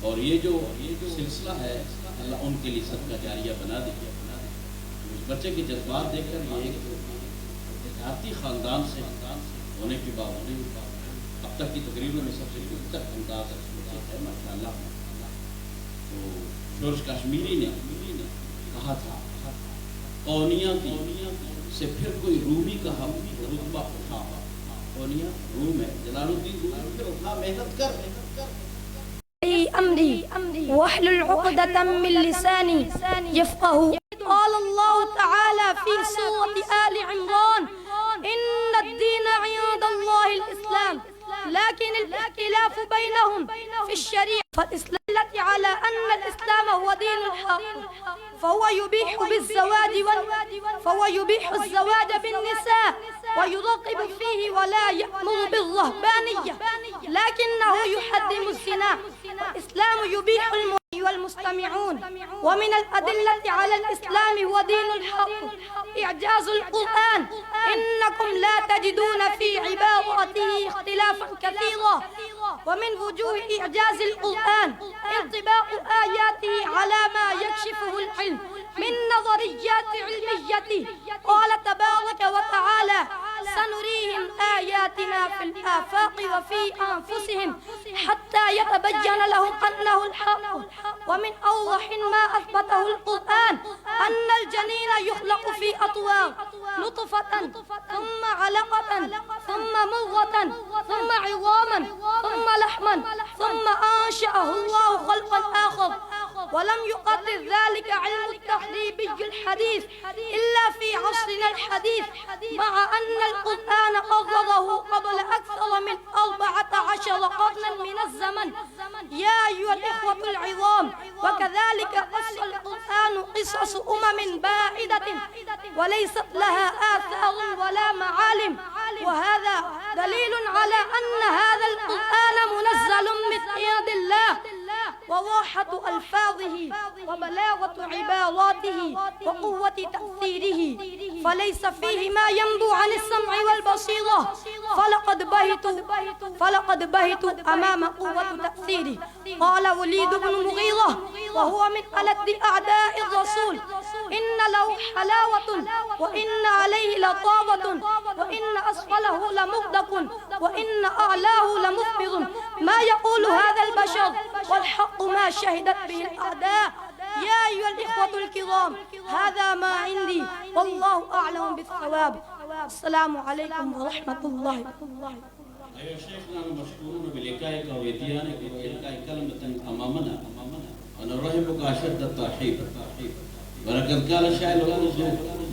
اور یہ جو سلسلہ ہے اللہ ان کے لیے صدقہ جاریہ بنا دے. اس بچے کے جذبات دیکھ کر یہ ایک دیہاتی خاندان سے ہونے کے باوجود اب تک کی تقریروں میں سب سے بہتر انداز ہے ماشاء اللہ. تو جورج کشمیری نے کہا تھا اونیا کی سے پھر کوئی رومی کا ہم رتبہ اٹھا. اونیا روم ہے، جلال الدین روم پھر اٹھا، محنت کر. أمري واحلل عقدة من لساني يفقه. قال الله تعالى في سورة آل عمران إن الدين عند الله الإسلام لكن الاختلاف بينهم في الشريعة فالإسلام على أن الإسلام هو دين الحق فهو يبيح الزواج بالنساء ويرغب فيه ولا يأمر بالرهبانية لكنه يحرم الزنا. الإسلام يبيح والمستمعون. ومن الأدلة على الإسلام هو دين الحق إعجاز القرآن. إنكم لا تجدون في عبارته اختلافا كثيرا. ومن وجوه إعجاز القرآن انطباق آياته على ما يكشفه العلم من نظريات علمية. قال تبارك وتعالى سنريهم آياتنا في الآفاق وفي أنفسهم حتى يتبين لهم أنه الحق. ومن أوضح ما أثبته القرآن أن الجنين يخلق في أطوار نطفة ثم علقة ثم مضغة ثم عظاما ثم لحما ثم أنشأه الله خلقا آخر. ولم يقدر ذلك علم التحريبي الحديث إلا في عصرنا الحديث مع أن القرآن قرره قبل أكثر من 14 قرنا من الزمن. يا أيها الإخوة العظام، وكذلك قص القرآن قصص بعيدة وليست لها آثار ولا معالم. وهذا دليل على أن هذا القرآن منزل من عند الله ووضوح ألفاظه وبلاغة عباراته وقوة تأثيره فليس فيه ما ينبو عن السمع والبصيرة. فلقد بهت أمام قوة تأثيره. قال وليد بن مغيرة وهو من ألد أعداء الرسول إن له حلاوة وإن عليه لطاوة وإن أسفله لمغدق وإن أعلاه لمخبر. ما يقول هذا البشر والحق ما شهدت به الأعداء. يا أيها الإخوة الكرام هذا ما عندي والله أعلم بالصواب. السلام عليكم ورحمة الله. أيها شيخنا المشكورون بلقائك وإتيانك وإلقاء كلمة أمامنا ونرحبك أشد الترحيب. ولقد قال الشاعر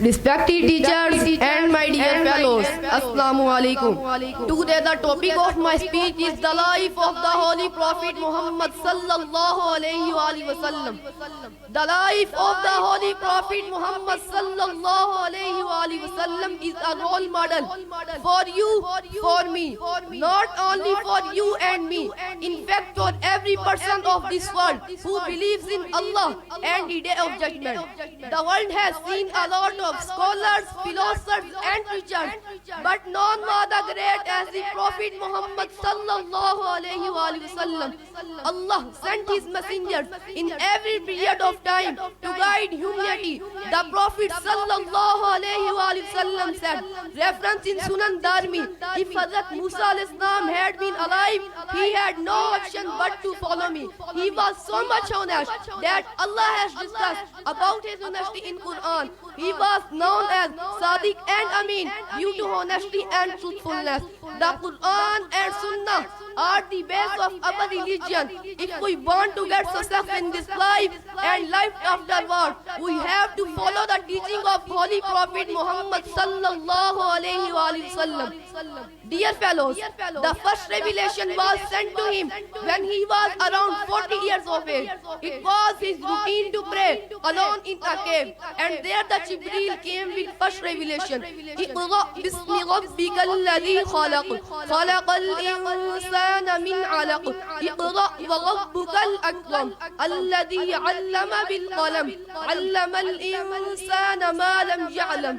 Respected teachers and my dear fellows, Assalamu alaikum. Today the topic of my speech is the life of the Holy Prophet Muhammad sallallahu alaihi wasallam. The life of the Holy Prophet Muhammad sallallahu alaihi wasallam is a role model for you, for me, not only for you and me. In fact, for every person of this world who believes in Allah and the Day of Judgment. The world has seen a lot of scholars, philosophers and preachers, but none was the great as the Prophet Muhammad sallallahu alaihi wasallam. Allah sent his messengers in every period of time to guide humanity. The Prophet sallallahu alaihi wasallam said, reference in Sunan Darmi, if Hazrat Musa alayhi salam had been alive, he had no option but to follow me. He was so much honest that Allah has discussed about his honesty in Quran. He was known as Sadiq and Amin due to honesty and truthfulness. The Quran and Sunnah are the base of our religion. If we want to get success in this life and life afterward, we have to follow the teaching of Holy Prophet Muhammad sallallahu alaihi wasallam. Dear fellows, the first revelation was sent to him when he was around 40 years of age. It was his routine to pray alone in a cave, and there the Jibreel came with first revelation. Iqra bismi rabbika alladhi khalaq, khalaqal insana min alaq, Iqra wa rabbuka al-akram, alladhi 'allama bil qalam, 'allama al-insana ma lam ya'lam.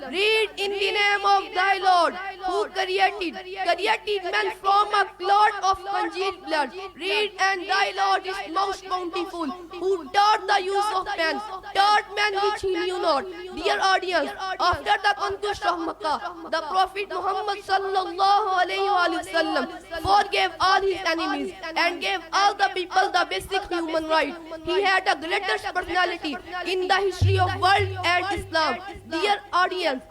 Read in the name of thy Lord, who created man from a clot of congealed blood. Read, and thy Lord is most bountiful, who taught the use of pen, taught man which he knew not. Dear audience, after the conquest of Makkah, the Prophet Muhammad sallallahu alaihi wasallam forgave all his enemies and gave all the people the basic human right. He had the greatest personality in the history of world and Islam. Dear audience,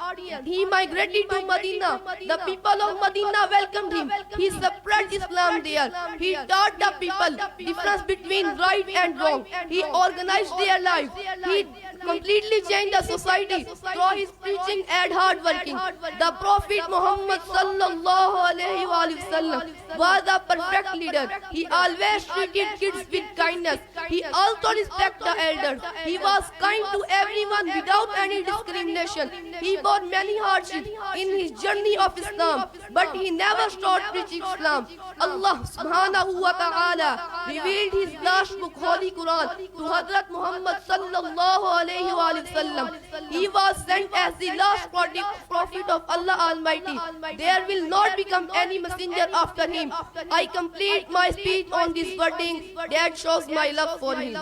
he migrated to Medina. The people of Medina welcomed him. He spread Islam there. He taught the people difference between right and wrong. He organized their lives. He completely changed the society through his preaching and hard working. The Prophet Muhammad sallallahu alaihi wasallam was a perfect leader. He always treated kids with kindness. He also respected the elders. He was kind to everyone without any discrimination. He bore many hardships in his journey of Islam, but he never stopped preaching Islam. Allah subhanahu wa ta'ala revealed his last book, Holy Quran, to Hazrat Muhammad sallallahu alaihi wasallam. He was sent as the last prophet of Allah Almighty. There will not become any messenger after him. I complete my speech on this wording that shows my love for him.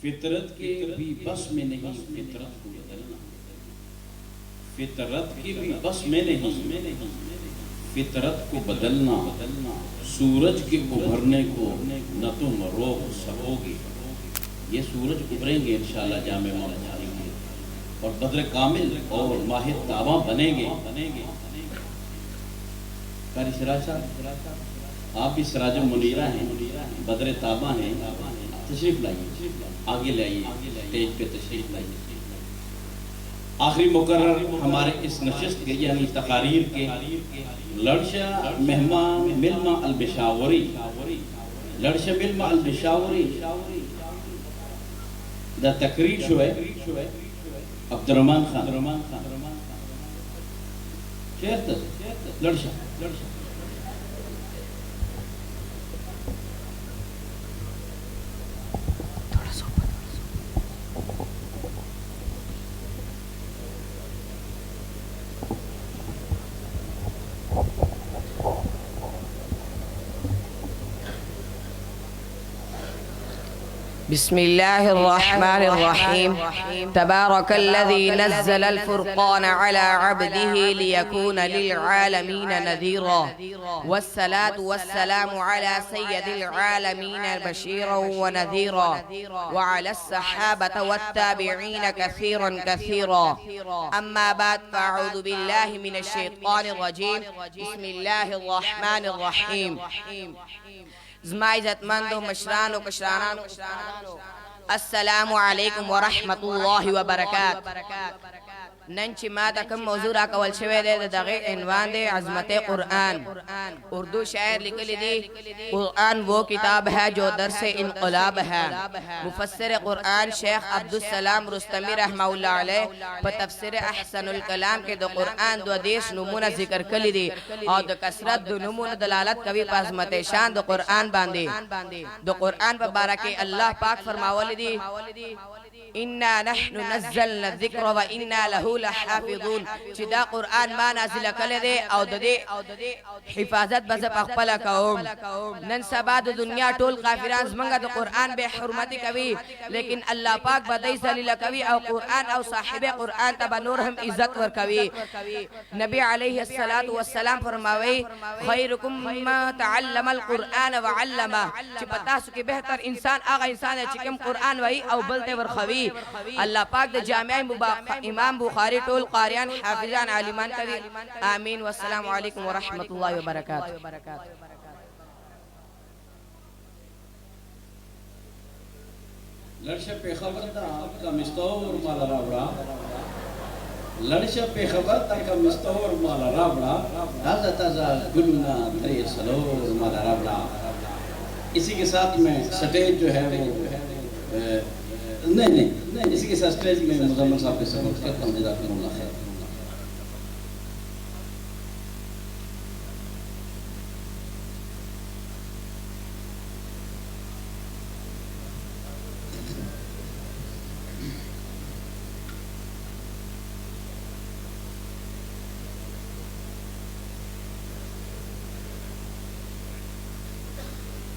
فطرت کے بھی بس میں نہیں فطرت کو بدلنا، فطرت کے بھی بس میں نہیں فطرت کو بدلنا، سورج کے ابھرنے کو نہ تم روک سکو گے۔ یہ سورج ابھریں گے انشاءاللہ جامع مولانا کے، اور بدر کامل اور ماہ تاباں بنیں گے۔ قاری سراج صاحب آپ بھی سراج منیرہ ہیں، بدر تاباں ہیں، تشریف لائیے، آگے لائیے، اسٹیج پہ تشریف لائیے۔ آخری مقرر ہمارے اس نشست کے یعنی تقاریر کے لڑشہ مہمان ملما البشاوری، لڑشہ ملما البشاوری دا تقریر شو ہے عبد الرحمن خان شیخ لڑشہ بسم الله الرحمن الرحيم. تبارك الذي نزل الفرقان على عبده ليكون للعالمين نذيرا، والصلاة والسلام على سيد العالمين بشيرا ونذيرا، وعلى الصحابة والتابعين كثيرا كثيرا. أما بعد، فأعوذ بالله من الشيطان الرجيم. بسم الله الرحمن الرحيم. زما عزت مندو مشرانو کشرانانو السلام علیکم ورحمت اللہ وبرکاتہ. نن چې ما ته کوم موضوع راکول شوی دی د دغې عنوان دی عظمت قرآن. اردو شاعر لکلی دی قرآن وہ کتاب ہے جو درس انقلاب ہے. مفسر قرآن شیخ عبدالسلام رستمی رحمہ اللہ علیہ پا تفسیر احسن الکلام کے دو قرآن دو دیش نمونہ ذکر کلی دی اور دو کسرت دو نمونہ دلالت کبھی پا عظمت شان دو قرآن باندی. دو قرآن پا بارک اللہ پاک فرماولی دی اِنَّا نَحْنُ نَزَّلْنَا الذِّكْرَ وَإِنَّا لَهُ لَحَافِظُونَ. چی دا قرآن ما نازل کلی دے او دے حفاظت بز پخپل کوم. نن سبا دو دنیا ٹول قافران زمنگا دو قرآن بے حرمتی کوي، لیکن اللہ پاک بدائی سلیل کوي او قرآن او صاحب قرآن تبا نور ہم عزت ور کوي. نبی علیہ السلام فرماوی خیرکم ما تعلم القرآن وعلمہ. چی پتا سو کی بہتر انسان آغا انسان ہے چکم قرآن وی او بلتے ور خوی. اللہ پاک دے جامعہ امام بخاری ٹول قاریان حافظان عالمان کوي. آمین والسلام علیکم ورحمت اللہ وبرکاتہ. لڑشہ پہ خبر تا آپ کا مستور مالا رابڑا، لڑشہ پہ خبر تا کا مستور مالا رابڑا، تازہ تازہ گلنا تری سلور مالا رابڑا. اسی کے ساتھ میں سٹیج جو ہے وہ نہیں اسی کے ساتھ سٹیج میں مزمن صاحب کے سبق کرتا ہوں. جزاکم اللہ خیر.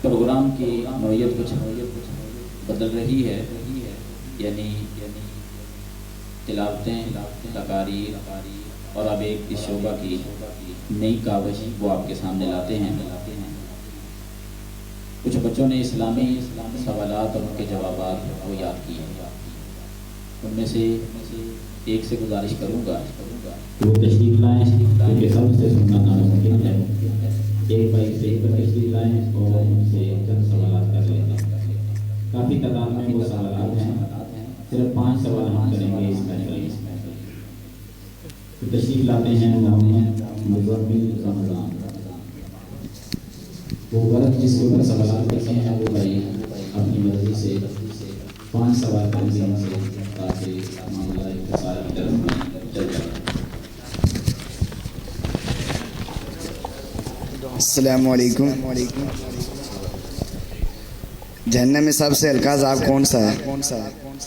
پروگرام کی نوعیت کچھ بدل رہی ہے، یعنی تلاوتیں، تقاریر اور اب ایک اس شعبہ کی نئی کاوش وہ آپ کے سامنے لاتے ہیں. کچھ بچوں نے اسلامی سوالات اور ان کے جوابات وہ یاد کیے ہیں. ان میں سے ایک سے گزارش کروں گا کہ وہ تشریف لائیں کیونکہ سب سے سننا ناممکن ہے. ایک بھائی سے تشریف لائیں اور ان سے چند سوالات کر لیں. کافی تعداد میں وہ سوالات ہیں، صرف 5 سوال ہم کریں گے اس محفل میں. تشریف لاتے ہیں محمد مزمل رمضان. وہ غلط جس کے اوپر سوالات کرتے ہیں وہ بھائی اپنی مرضی سے 5 سوال کریں گے ان سے تاکہ معاملہ اختصار کی طرف میں چل جائے. السلام علیکم. جہنم میں سب سے ہلکا عذاب کون سا ہے؟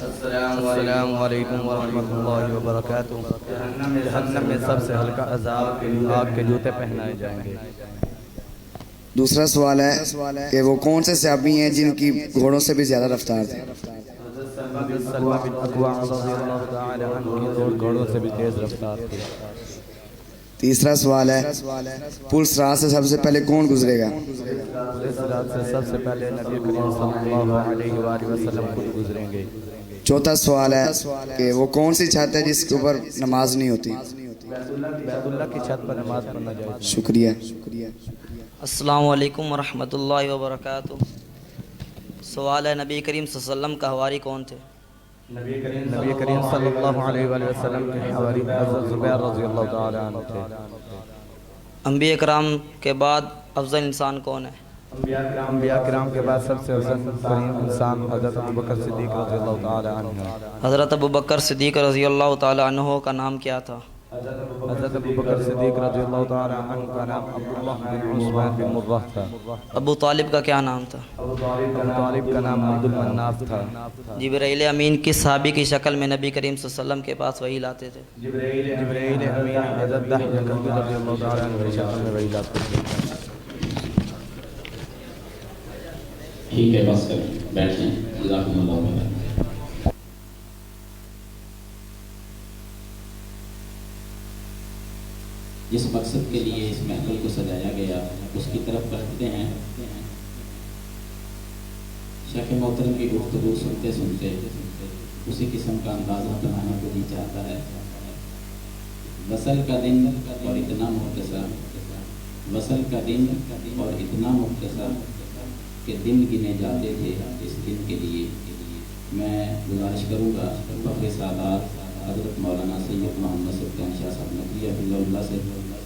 السلام علیکم ورحمۃ اللہ وبرکاتہ. جہنم میں سب سے ہلکا عذاب آگ کے جوتے پہنائے جائیں گے. دوسرا سوال ہے کہ وہ کون سے صحابی ہیں جن کی گھوڑوں سے بھی زیادہ رفتار تھی؟ سلمہ بن اکوع رضی اللہ تعالی عنہ کی دوڑ گھوڑوں سے بھی تیز رفتار تھی۔ تیسرا سوال ہے پل صراط سے سب سے پہلے کون گزرے گا؟ پل صراط سے سب سے پہلے نبی کریم صلی اللہ علیہ وآلہ وسلم خود گزریں گے۔ چوتھا سوال ہے کہ وہ کون سی چھت ہے جس کے اوپر نماز نہیں ہوتی؟ بیت اللہ کی چھت پر نماز پڑھنا جائز۔ شکریہ۔ السلام علیکم ورحمۃ اللہ وبرکاتہ۔ سوال ہے نبی کریم صلی اللہ علیہ وسلم کا حواری کون تھے؟ نبی کریم صلی اللہ علیہ وآلہ وسلم کے حواری حضرت زبیر رضی اللہ تعالی عنہ تھے۔ انبیاء کرام کے بعد افضل انسان کون ہے؟ انبیاء کرام کے بعد سب سے افضل ترین انسان حضرت ابوبکر صدیق رضی اللہ تعالی عنہ ہے۔ حضرت ابوبکر صدیق رضی اللہ تعالی عنہ کا نام کیا تھا؟ حضرت ابوبکر صدیق رضی اللہ تعالی عنہ کا نام عبداللہ بن عثمان بن مرہ تھا۔ ابو طالب کا کیا نام تھا؟ ابو طالب کا نام عبد المناف تھا۔ جبرائیل امین کس صحابی کی شکل میں نبی کریم صلی اللہ علیہ وسلم کے پاس وحی لاتے تھے؟ جبرائیل امین حضرت دحیہ رضی اللہ تعالی عنہ کی شکل میں وحی لاتے تھے۔ ٹھیک ہے، بس کریں، بیٹھ جائیں، جزاکم اللہ خیر۔ جس مقصد کے لیے اس محفل کو سجایا گیا اس کی طرف بڑھتے ہیں۔ شیخ محترم کی گفتگو سنتے سنتے اسی قسم کا اندازہ بنانا کو جی چاہتا ہے۔ وصل کا دن اور اتنا مختصر، وصل کا دن اور اتنا مختصر کہ دن گنے جاتے تھے اس دن کے لیے۔ میں گزارش کروں گا فخر سادات حضرت مولانا سید محمد سلطان شاہ صاحب نقوی حفظہ اللہ سے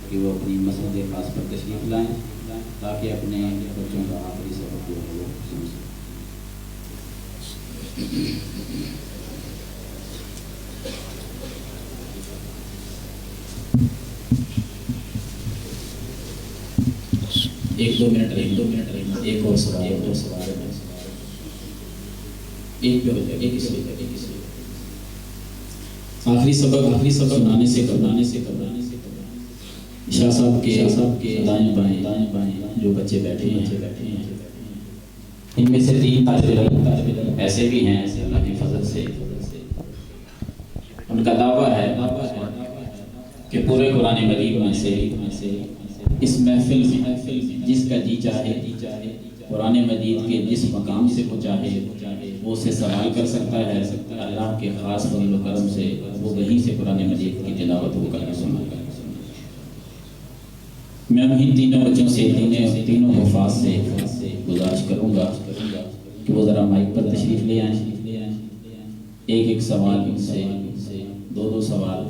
کہ وہ اپنی مسجد خاص پر تشریف لائیں تاکہ اپنے بچوں کا آخری سبق جو ہے وہ سن سکیں۔ ایک دو منٹ ایک اور سوال آخری سبق سنانے سے شاہ صاحب کے دائیں بائیں جو بچے بیٹھے ہیں ان میں سے 3 طالب علم ایسے بھی ہیں اللہ کے فضل سے ان کا دعویٰ ہے کہ پورے قرآن مجید میں سے اس محفل جس کا جی چاہے قرآن مجید کے جس مقام سے وہ چاہے وہ اسے سوال کر سکتا ہے۔ اللہ کے خاص فضل و کرم سے وہ وہیں سے قرآن مجید کی تلاوت وہ کر کے سنا کر۔ میں انہیں تینوں بچوں سے تینوں حفاظ سے گزارش کروں گا کہ وہ ذرا مائک پر تشریف لے آئیں۔ ایک سوال ان سے 2 سوال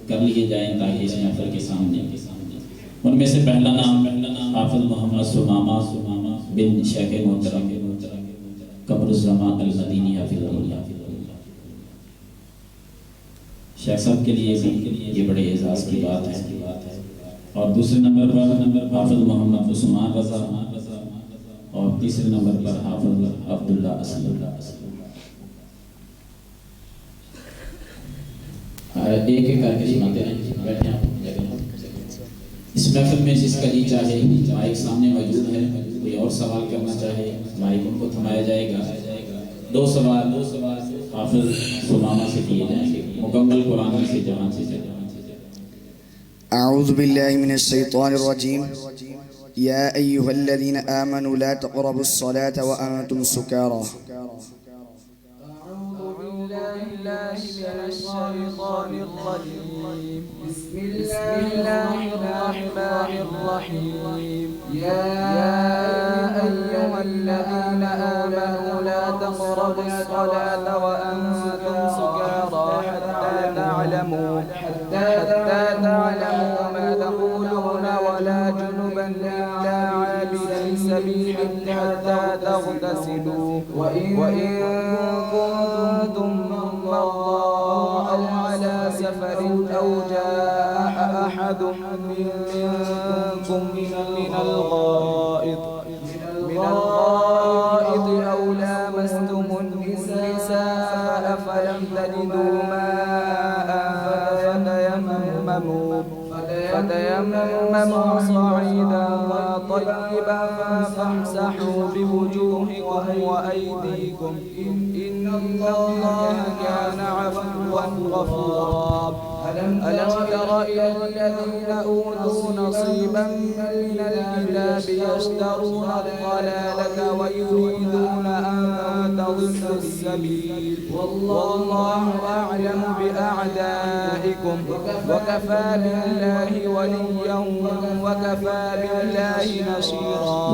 کر لیے جائیں تاکہ اس محفل کے سامنے ان میں سے پہلا نام حافظ محمد سمامہ بن شیخ محترم قمر الزمان المدینی حافظ اللہ۔ شیخ صاحب کے لیے یہ بڑے اعزاز کی بات ہے۔ اور دوسرے نمبر پر حافظ محمد عثمان رضا اور تیسرے نمبر پر حافظ عبداللہ اسلم۔ ایک کر کے سناتے ہیں، بیٹھے آپ اس محفل میں جس کا جی چاہے مائک سامنے موجود ہے، کوئی اور سوال کرنا چاہے مائک ان کو تھمایا جائے گا۔ 2 سوال حافظ سمامہ سے کیے جائیں گے، مکمل قرآن سے جہاں سے اعوذ باللہ من الشیطان الرجیم یا ایہا الذین آمنوا لا تقربوا الصلاة وانتم سکارى۔ بسم الله الرحمن الرحيم يا أيها الذين آمنوا لا تقربوا الصلاة وأنتم سكارى حتى تعلموا ما تقولون ولا جنبا إلا عابري سبيل حتى تغتسلوا وإن كنتم مرضى أو على سفر أو جاء أحد منكم من الغائط أو لامستم النساء فلم تجدوا ماء فتيمموا صعيدا طيبا فامسحوا بوجوهكم عليكم وأيديكم إن الله كان عفوا غفورا ألم تر إلى الذين أوتوا نصيبا من الكتاب يشترون الضلالة ويريدون أن تضلوا السبيل والله أعلم بأعدائكم وكفى بالله وليا وكفى بالله نصيرا.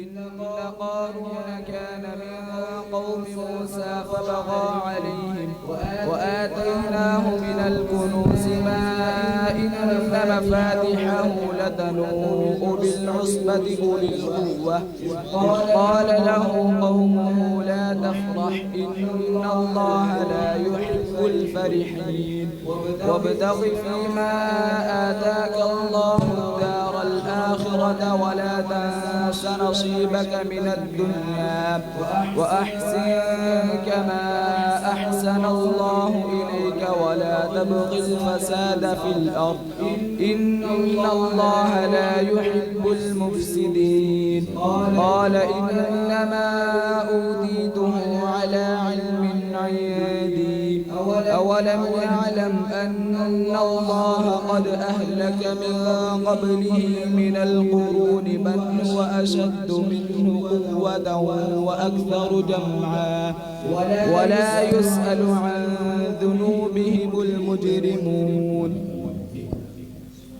إن قارون كان من قوم موسى فبغى عليهم وآتيناه من الكنوز ما إن مفاتحه لتنوء بالعصبة أولي القوة قال له قومه لا تفرح إن الله لا يحب الفرحين وابتغ فيما آتاك الله الدار الآخرة ولا تنس نصيبك من الدنيا وأحسن كما أحسن الله إليك ولا تبغ الفساد في الأرض إن الله لا يحب المفسدين. قال إنما أوتيته على علم عندي أولم يعلم أن الله قد أهلك من قبله من القرون من هو أشد منه قوة وأكثر جمعا ولا يسأل عن ذنوبهم المجرمون.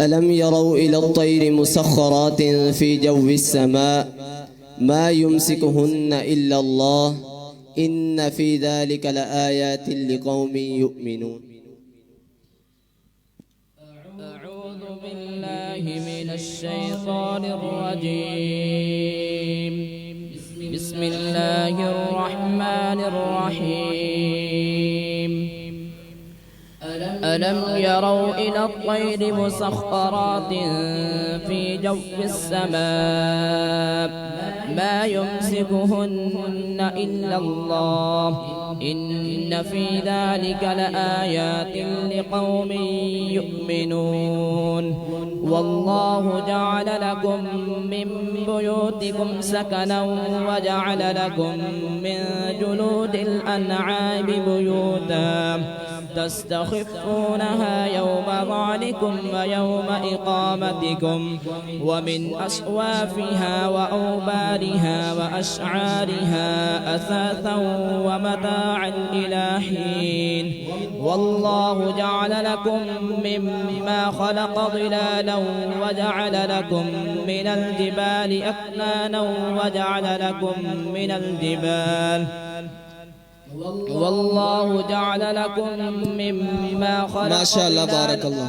ألم يروا إلى الطير مسخرات في جو السماء ما يمسكهن إلا الله إن في ذلك لآيات لقوم يؤمنون. أعوذ بالله من الشيطان الرجيم. بسم الله الرحمن الرحيم. ألم يروا إلى الطير مسخرات في جو السماء ما يمسكهن إلا الله إن في ذلك لآيات لقوم يؤمنون. والله جعل لكم من بيوتكم سكنا وجعل لكم من جلود الأنعام بيوتا تستخفونها يوم ظعنكم ويوم إقامتكم ومن أصوافها وأوبارها وأشعارها أثاثا ومتاعا إلى حين. والله جعل لكم مما خلق ظلالا وجعل لكم من الجبال أكنانا وجعل لكم من الجبال والله جعل لكم مما خلق ما شاء الله بارك الله.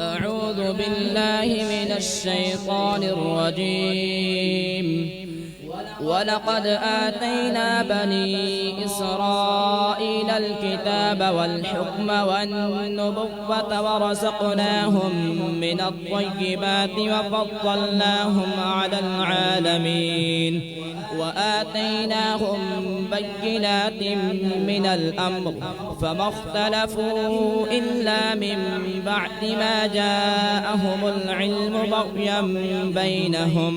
أعوذ بالله من الشيطان الرجيم. ولقد آتينا بني إسرائيل الكتاب والحكم والنبوة ورزقناهم من الطيبات وفضلناهم على العالمين وآتيناهم بينات من الأمر فما اختلفوا إلا من بعد ما جاءهم العلم بغيا بينهم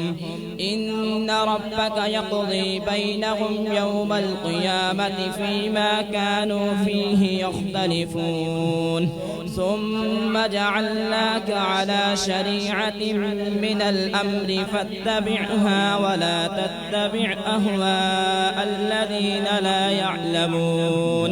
إن ربك يقضي بينهم يوم القيامة فيما كانوا فيه يختلفون ثم جعلناك على شريعة من الأمر فاتبعها ولا تتبع أهواء الذين لا يعلمون.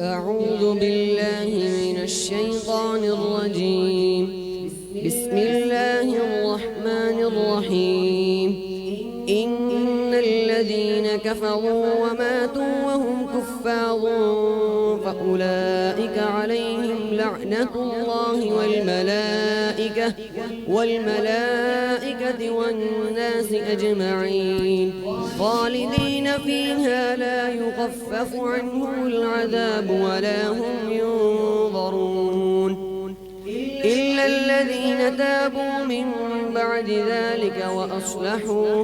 أعوذ بالله من الشيطان الرجيم. بسم الله الرحمن الرحيم. إن الذين كفروا وماتوا وهم كفار فأولئك عليهم لعنة الله والملائكة والناس أجمعين خالدين فيها لا يخفف عنهم العذاب ولا هم ينظرون إلا الذين تابوا من بعد ذلك وأصلحوا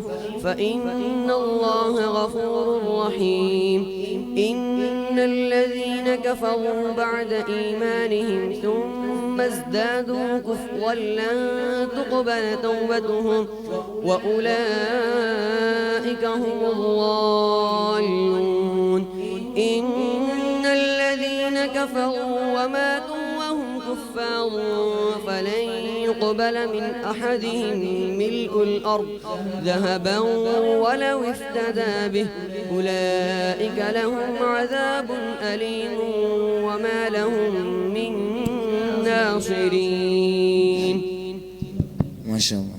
فإن الله غفور رحيم. إن الذين كفروا بعد إيمانهم ثم ازدادوا كفرا لن تقبل توبتهم وأولئك هم الضالون. إن الذين كفروا وماتوا وهم كفار فلن يقبل من أحدهم ملء الأرض ذهبا ولو افتدى به أولئك لهم عذاب أليم وما لهم من ناصرين. ما شاء الله.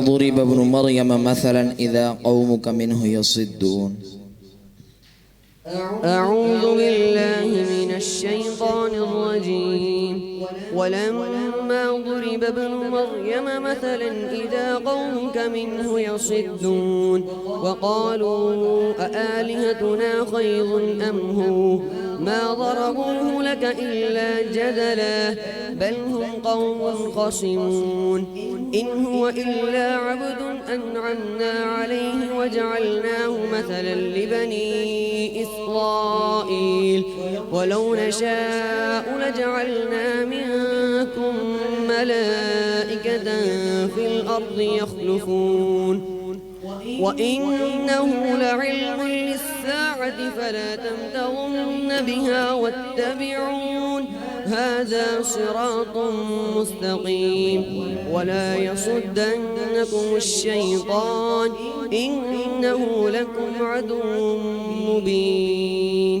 ضرب ابن مريم مثلا إذا قومك منه يصدون। أعوذ بالله من الشيطان الرجيم. ولما ضرب ابن مريم مثلا إذا قومك منه يصدون وقالوا أآلهتنا خير أم هو ما ضربوه لك إلا جدلا بل هم قوم خصمون. إن هو إلا عبد أنعمنا عليه وجعلناه مثلا لبني إسرائيل ولو نشاء لجعلنا منكم ملائكة في الأرض يخلفون وإنه لعلم للساعة فلا تمترن بها واتبعون هذا صراط مستقيم ولا يصدنكم الشيطان إنه لكم عدو مبين.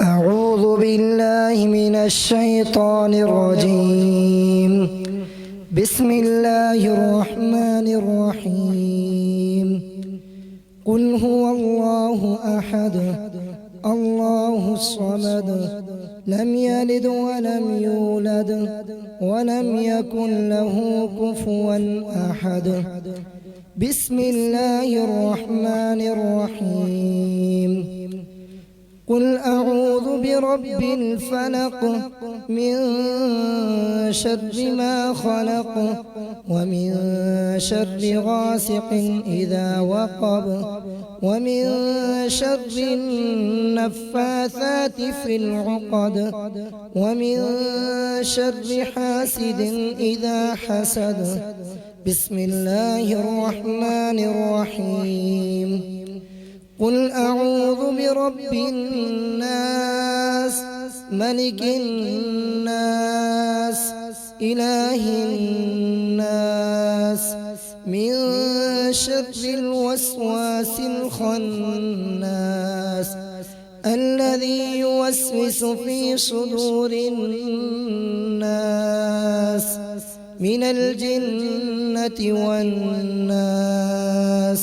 أعوذ بالله من الشيطان الرجيم. بسم الله الرحمن الرحيم. قل هو الله أحد الله الصمد لم يلد ولم يولد ولم يكن له كفوا أحد. بسم الله الرحمن الرحيم. قل أعوذ برب الفلق من شر ما خلق ومن شر غاسق إذا وقب ومن شر النفاثات في العقد ومن شر حاسد إذا حسد. بسم الله الرحمن الرحيم. قل أعوذ برب الناس ملك الناس إله الناس من شر الوسواس الخناس الذي يوسوس في صدور الناس من الجنة والناس.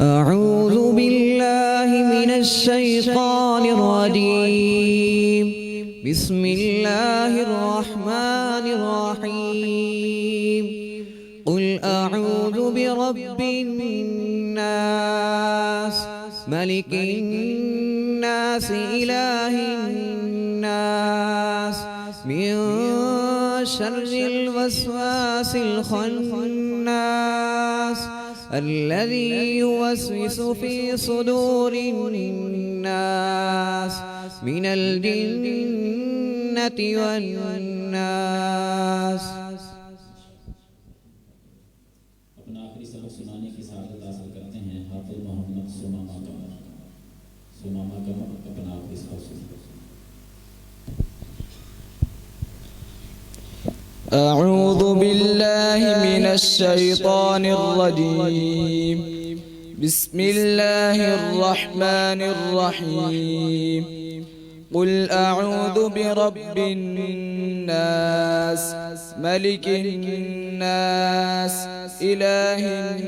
أعوذ بالله من الشيطان الرجيم. بسم الله الرحمن الرحيم. قل أعوذ برب الناس ملك الناس إله الناس من شر الوسواس الخناس الذي يوسوس في صدور الناس من الجنة والناس. أعوذ بالله من الشيطان الرجيم. بسم الله الرحمن الرحيم. قل أعوذ برب الناس ملك الناس إله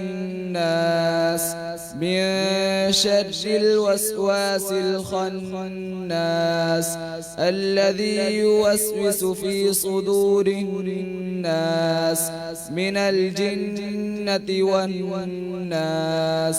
الناس من شر الوسواس الخناس الذي يوسوس في صدور الناس من الجنة والناس.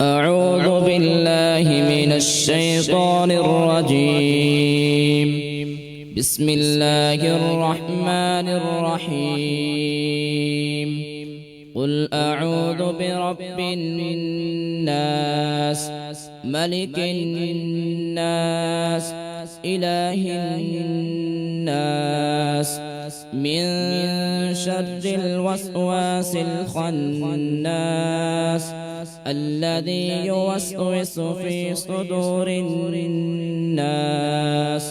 أعوذ بالله من الشيطان الرجيم. بسم الله الرحمن الرحيم. قل أعوذ برب الناس ملك الناس إله الناس من شر الوسواس الخناس الذي يوسوس في صدور الناس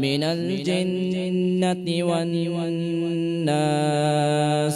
من الجنة والناس.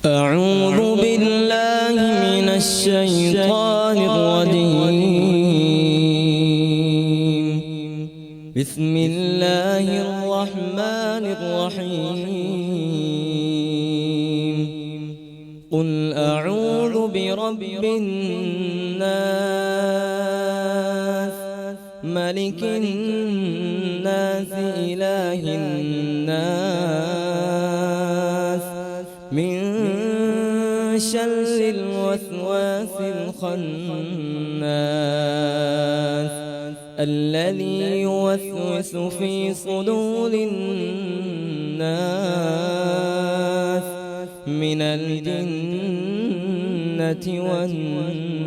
أعوذ بالله من الشيطان الرجيم. بسم الله الرحمن الرحيم. قل أعوذ برب الناس ملك الناس إله الناس من شر الوسواس الخناس الذي يوسوس في صدور الناس من الجنة والناس.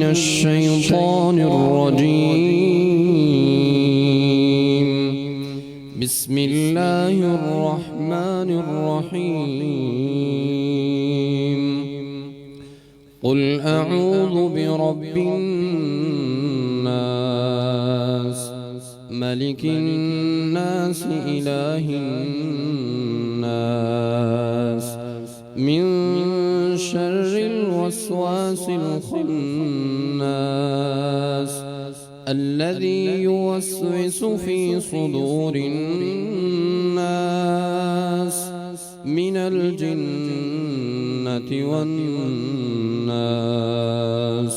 من الشيطان الرجيم. بسم الله الرحمن الرحيم. قل أعوذ برب الناس ملك الناس إله الناس من شر الوسواس الخناس الذي يوسوس في صدور الناس من الجنة والناس.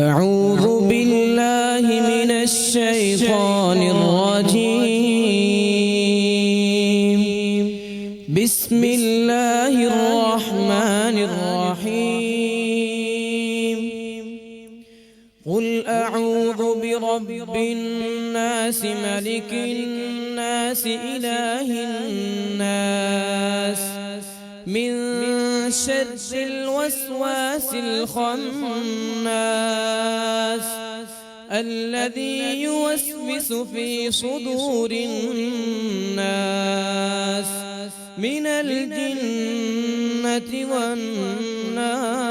أعوذ بالله من الشيطان الرجيم. بسم الله الرحمن الرحيم. قل أعوذ برب الناس ملك الناس إله الناس من شر الوسواس الخناس الذي يوسوس في صدور الناس من الجنة والناس.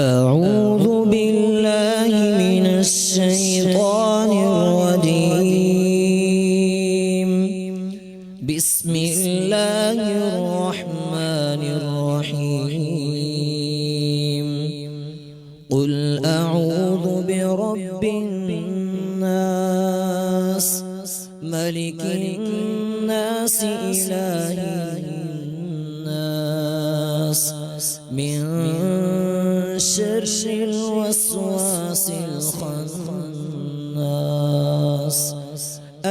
أعوذ بالله من الشيطان الرجيم. بسم الله الرحمن الرحيم. قل أعوذ برب الناس ملك الناس إله الناس من شر الوسواس الخناس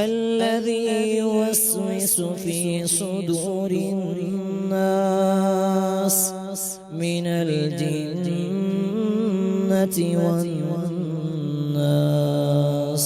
الذي يوسوس في صدور الناس من الجنة والناس.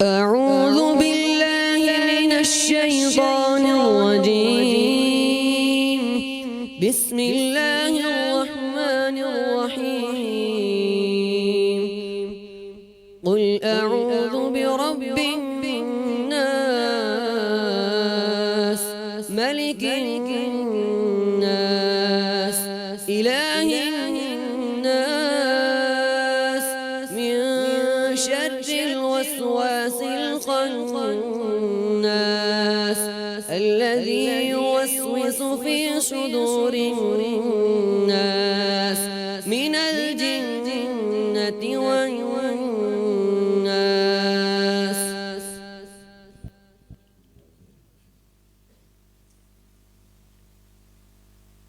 أعوذ بالله من الشيطان الرجيم. بسم الله الرحمن الرحيم. قل أعوذ برب الناس ملك الناس إله الناس من شر الوسواس الخناس الذي يوسوس في صدور الناس من الجنة والناس.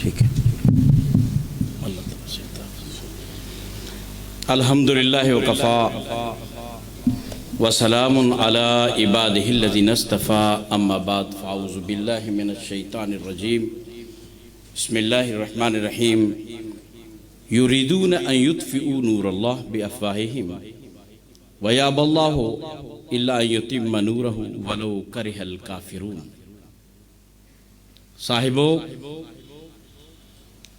ٹھیک ہے. الحمدللہ وکفا وسلام علی عبادہ الذین اصطفیٰ اما بعد فاعوذ باللہ من الشیطان الرجیم بسم اللہ الرحمن الرحیم یریدون ان یطفئوا نور اللہ بافواہہم ویابی اللہ الا ان یتم نورہ ولو کرہ الکافرون. صاحبو،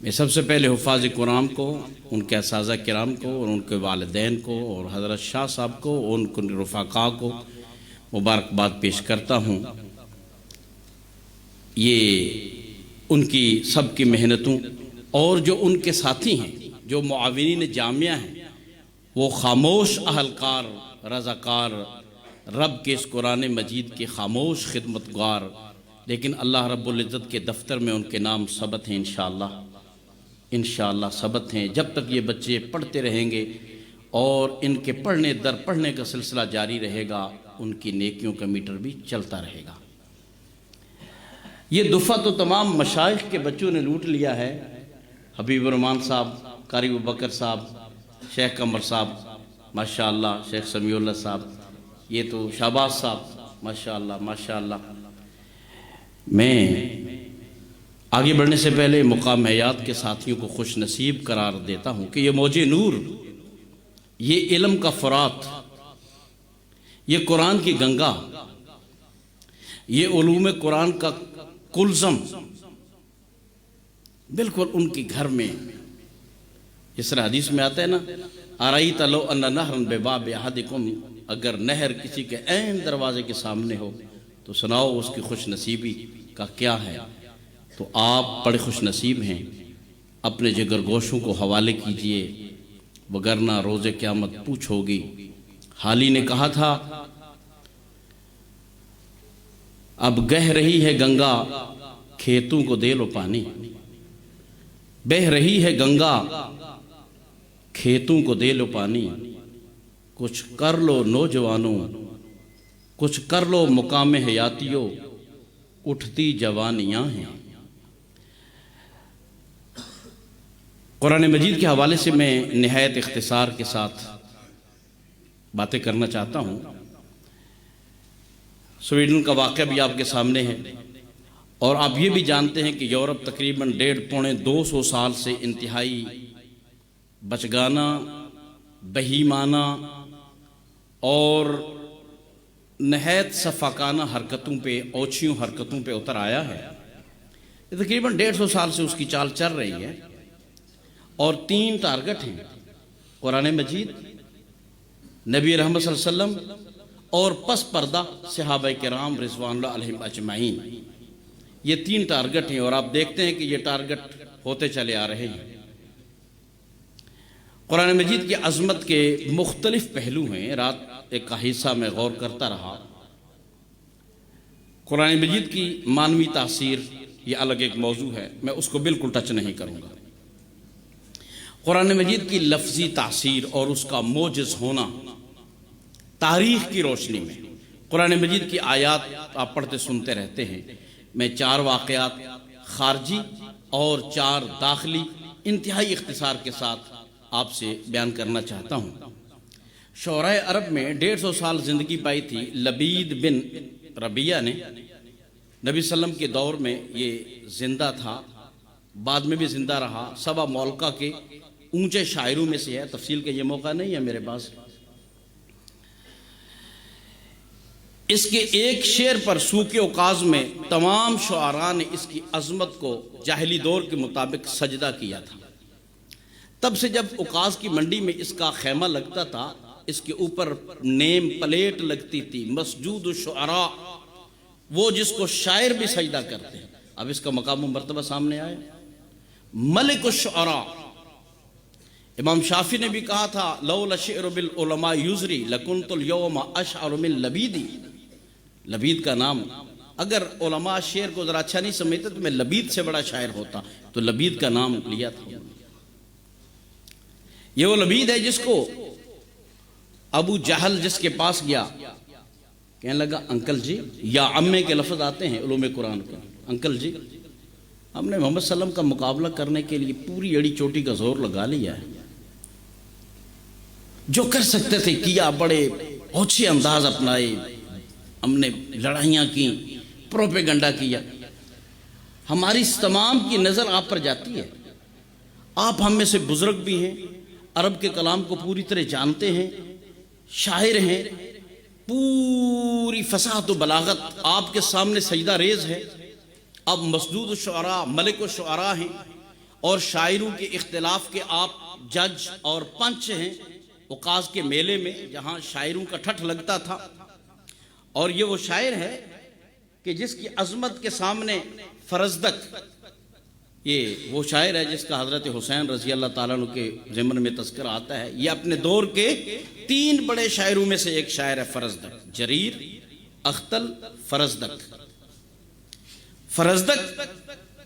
میں سب سے پہلے حفاظ قرآن کو، ان کے اساتذہ کرام کو اور ان کے والدین کو اور حضرت شاہ صاحب کو اور ان کے رفقاء کو مبارکباد پیش کرتا ہوں. یہ ان کی سب کی محنتوں اور جو ان کے ساتھی ہیں، جو معاونین جامعہ ہیں، وہ خاموش اہلکار، رضاکار، رب کے اس قرآن مجید کے خاموش خدمتگار، لیکن اللہ رب العزت کے دفتر میں ان کے نام ثبت ہیں انشاءاللہ ثبت ہیں. جب تک یہ بچے پڑھتے رہیں گے اور ان کے پڑھنے کا سلسلہ جاری رہے گا، ان کی نیکیوں کا میٹر بھی چلتا رہے گا. یہ دفعہ تو تمام مشائخ کے بچوں نے لوٹ لیا ہے. حبیب الرحمان صاحب، قاری ابوبکر صاحب، شیخ قمر صاحب ماشاءاللہ، شیخ سمیع اللہ صاحب، یہ تو شہباز صاحب ماشاءاللہ. میں آگے بڑھنے سے پہلے مقام حیات کے ساتھیوں کو خوش نصیب قرار دیتا ہوں کہ یہ موج نور، یہ علم کا فرات، یہ قرآن کی گنگا، یہ علوم قرآن کا کلزم بالکل ان کے گھر میں، جس طرح حدیث میں آتا ہے نا، ارائیت لو ان نہرا بباب احدکم، اگر نہر کسی کے عین دروازے کے سامنے ہو تو سناؤ اس کی خوش نصیبی کا کیا ہے. تو آپ بڑے خوش نصیب ہیں. اپنے جگر گوشوں کو حوالے کیجئے، وگرنہ روز قیامت پوچھ ہوگی. حالی نے کہا تھا، اب گہ رہی ہے گنگا کھیتوں کو دے لو پانی، بہ رہی ہے گنگا کھیتوں کو دے لو پانی. کچھ کر لو نوجوانوں، کچھ کر لو مقام حیاتیوں، اٹھتی جوانیاں ہیں. قرآن مجید کے حوالے سے میں نہایت اختصار کے ساتھ باتیں کرنا چاہتا ہوں. سویڈن کا واقعہ بھی آپ کے سامنے ہے، اور آپ یہ بھی جانتے ہیں کہ یورپ تقریباً 150-200 سال سے انتہائی بچگانہ، بہیمانہ اور نہایت صفاقانہ حرکتوں پہ، اوچھیوں حرکتوں پہ اتر آیا ہے. تقریباً 150 سال سے اس کی چال چل رہی ہے، اور 3 ٹارگٹ ہیں: قرآن مجید، نبی رحمت صلی اللہ علیہ وسلم، اور پس پردہ صحابہ کرام رضوان اللہ علیہم اجمعین. یہ 3 ٹارگٹ ہیں، اور آپ دیکھتے ہیں کہ یہ ٹارگٹ ہوتے چلے آ رہے ہیں. قرآن مجید کی عظمت کے مختلف پہلو ہیں. رات ایک حصہ میں غور کرتا رہا. قرآن مجید کی معنوی تاثیر یہ الگ ایک موضوع ہے، میں اس کو بالکل ٹچ نہیں کروں گا. قرآن مجید کی لفظی تاثیر اور اس کا موجز ہونا تاریخ کی روشنی میں. قرآن مجید کی آیات آپ پڑھتے سنتے رہتے ہیں. میں 4 واقعات خارجی اور 4 داخلی انتہائی اختصار کے ساتھ آپ سے بیان کرنا چاہتا ہوں. شعراء عرب میں 150 سال زندگی پائی تھی لبید بن ربیہ نے. نبی صلی اللہ علیہ وسلم کے دور میں یہ زندہ تھا، بعد میں بھی زندہ رہا. سبا مولکہ کے اونچے شاعروں میں سے ہے. تفصیل کا یہ موقع نہیں ہے میرے پاس. اس کے ایک شعر پر سوک اوقاز میں تمام شعراء نے اس کی عظمت کو جاہلی دور کے مطابق سجدہ کیا تھا. تب سے جب اوقاز کی منڈی میں اس کا خیمہ لگتا تھا، اس کے اوپر نیم پلیٹ لگتی تھی، مسجود الشعراء، وہ جس کو شاعر بھی سجدہ کرتے ہیں. اب اس کا مقام و مرتبہ سامنے آئے. ملک الشعراء. امام شافعی نے بھی کہا تھا، لولا شعر بالعلماء یزری لکنت اليوم اشعر من لبیدی. لبید کا نام، اگر علماء شعر کو ذرا اچھا نہیں سمجھتے تو میں لبید سے بڑا شاعر ہوتا، تو لبید کا نام لیا تھا. یہ وہ لبید ہے جس کو ابو جہل جس کے پاس گیا، کہنے لگا انکل جی، یا عمے کے لفظ آتے ہیں علوم قرآن کے، انکل جی ہم نے محمد صلی اللہ علیہ وسلم کا مقابلہ کرنے کے لیے پوری اڑی چوٹی کا زور لگا لیا ہے، جو کر سکتے تھے کیا، بڑے اونچے انداز اپنائے، ہم نے لڑائیاں کی، پروپیگنڈا کیا۔ ہماری اس تمام کی نظر آپ پر جاتی ہے، آپ ہم میں سے بزرگ بھی ہیں، عرب کے کلام کو پوری طرح جانتے ہیں، شاعر ہیں، پوری فصاحت و بلاغت آپ کے سامنے سجدہ ریز ہے۔ اب مسدود الشعراء، ملک الشعراء ہیں، اور شاعروں کے اختلاف کے آپ جج اور پنچ ہیں عکاظ کے میلے میں، جہاں شاعروں کا ٹھٹھ لگتا تھا۔ اور یہ وہ شاعر ہے کہ جس کی عظمت کے سامنے فرزدق، یہ وہ شاعر ہے جس کا حضرت حسین رضی اللہ تعالیٰ عنہ کے ضمن میں تذکرہ آتا ہے۔ یہ اپنے دور کے 3 بڑے شاعروں میں سے ایک شاعر ہے فرزدق، جریر، اختل، فرزدق۔ فرزدق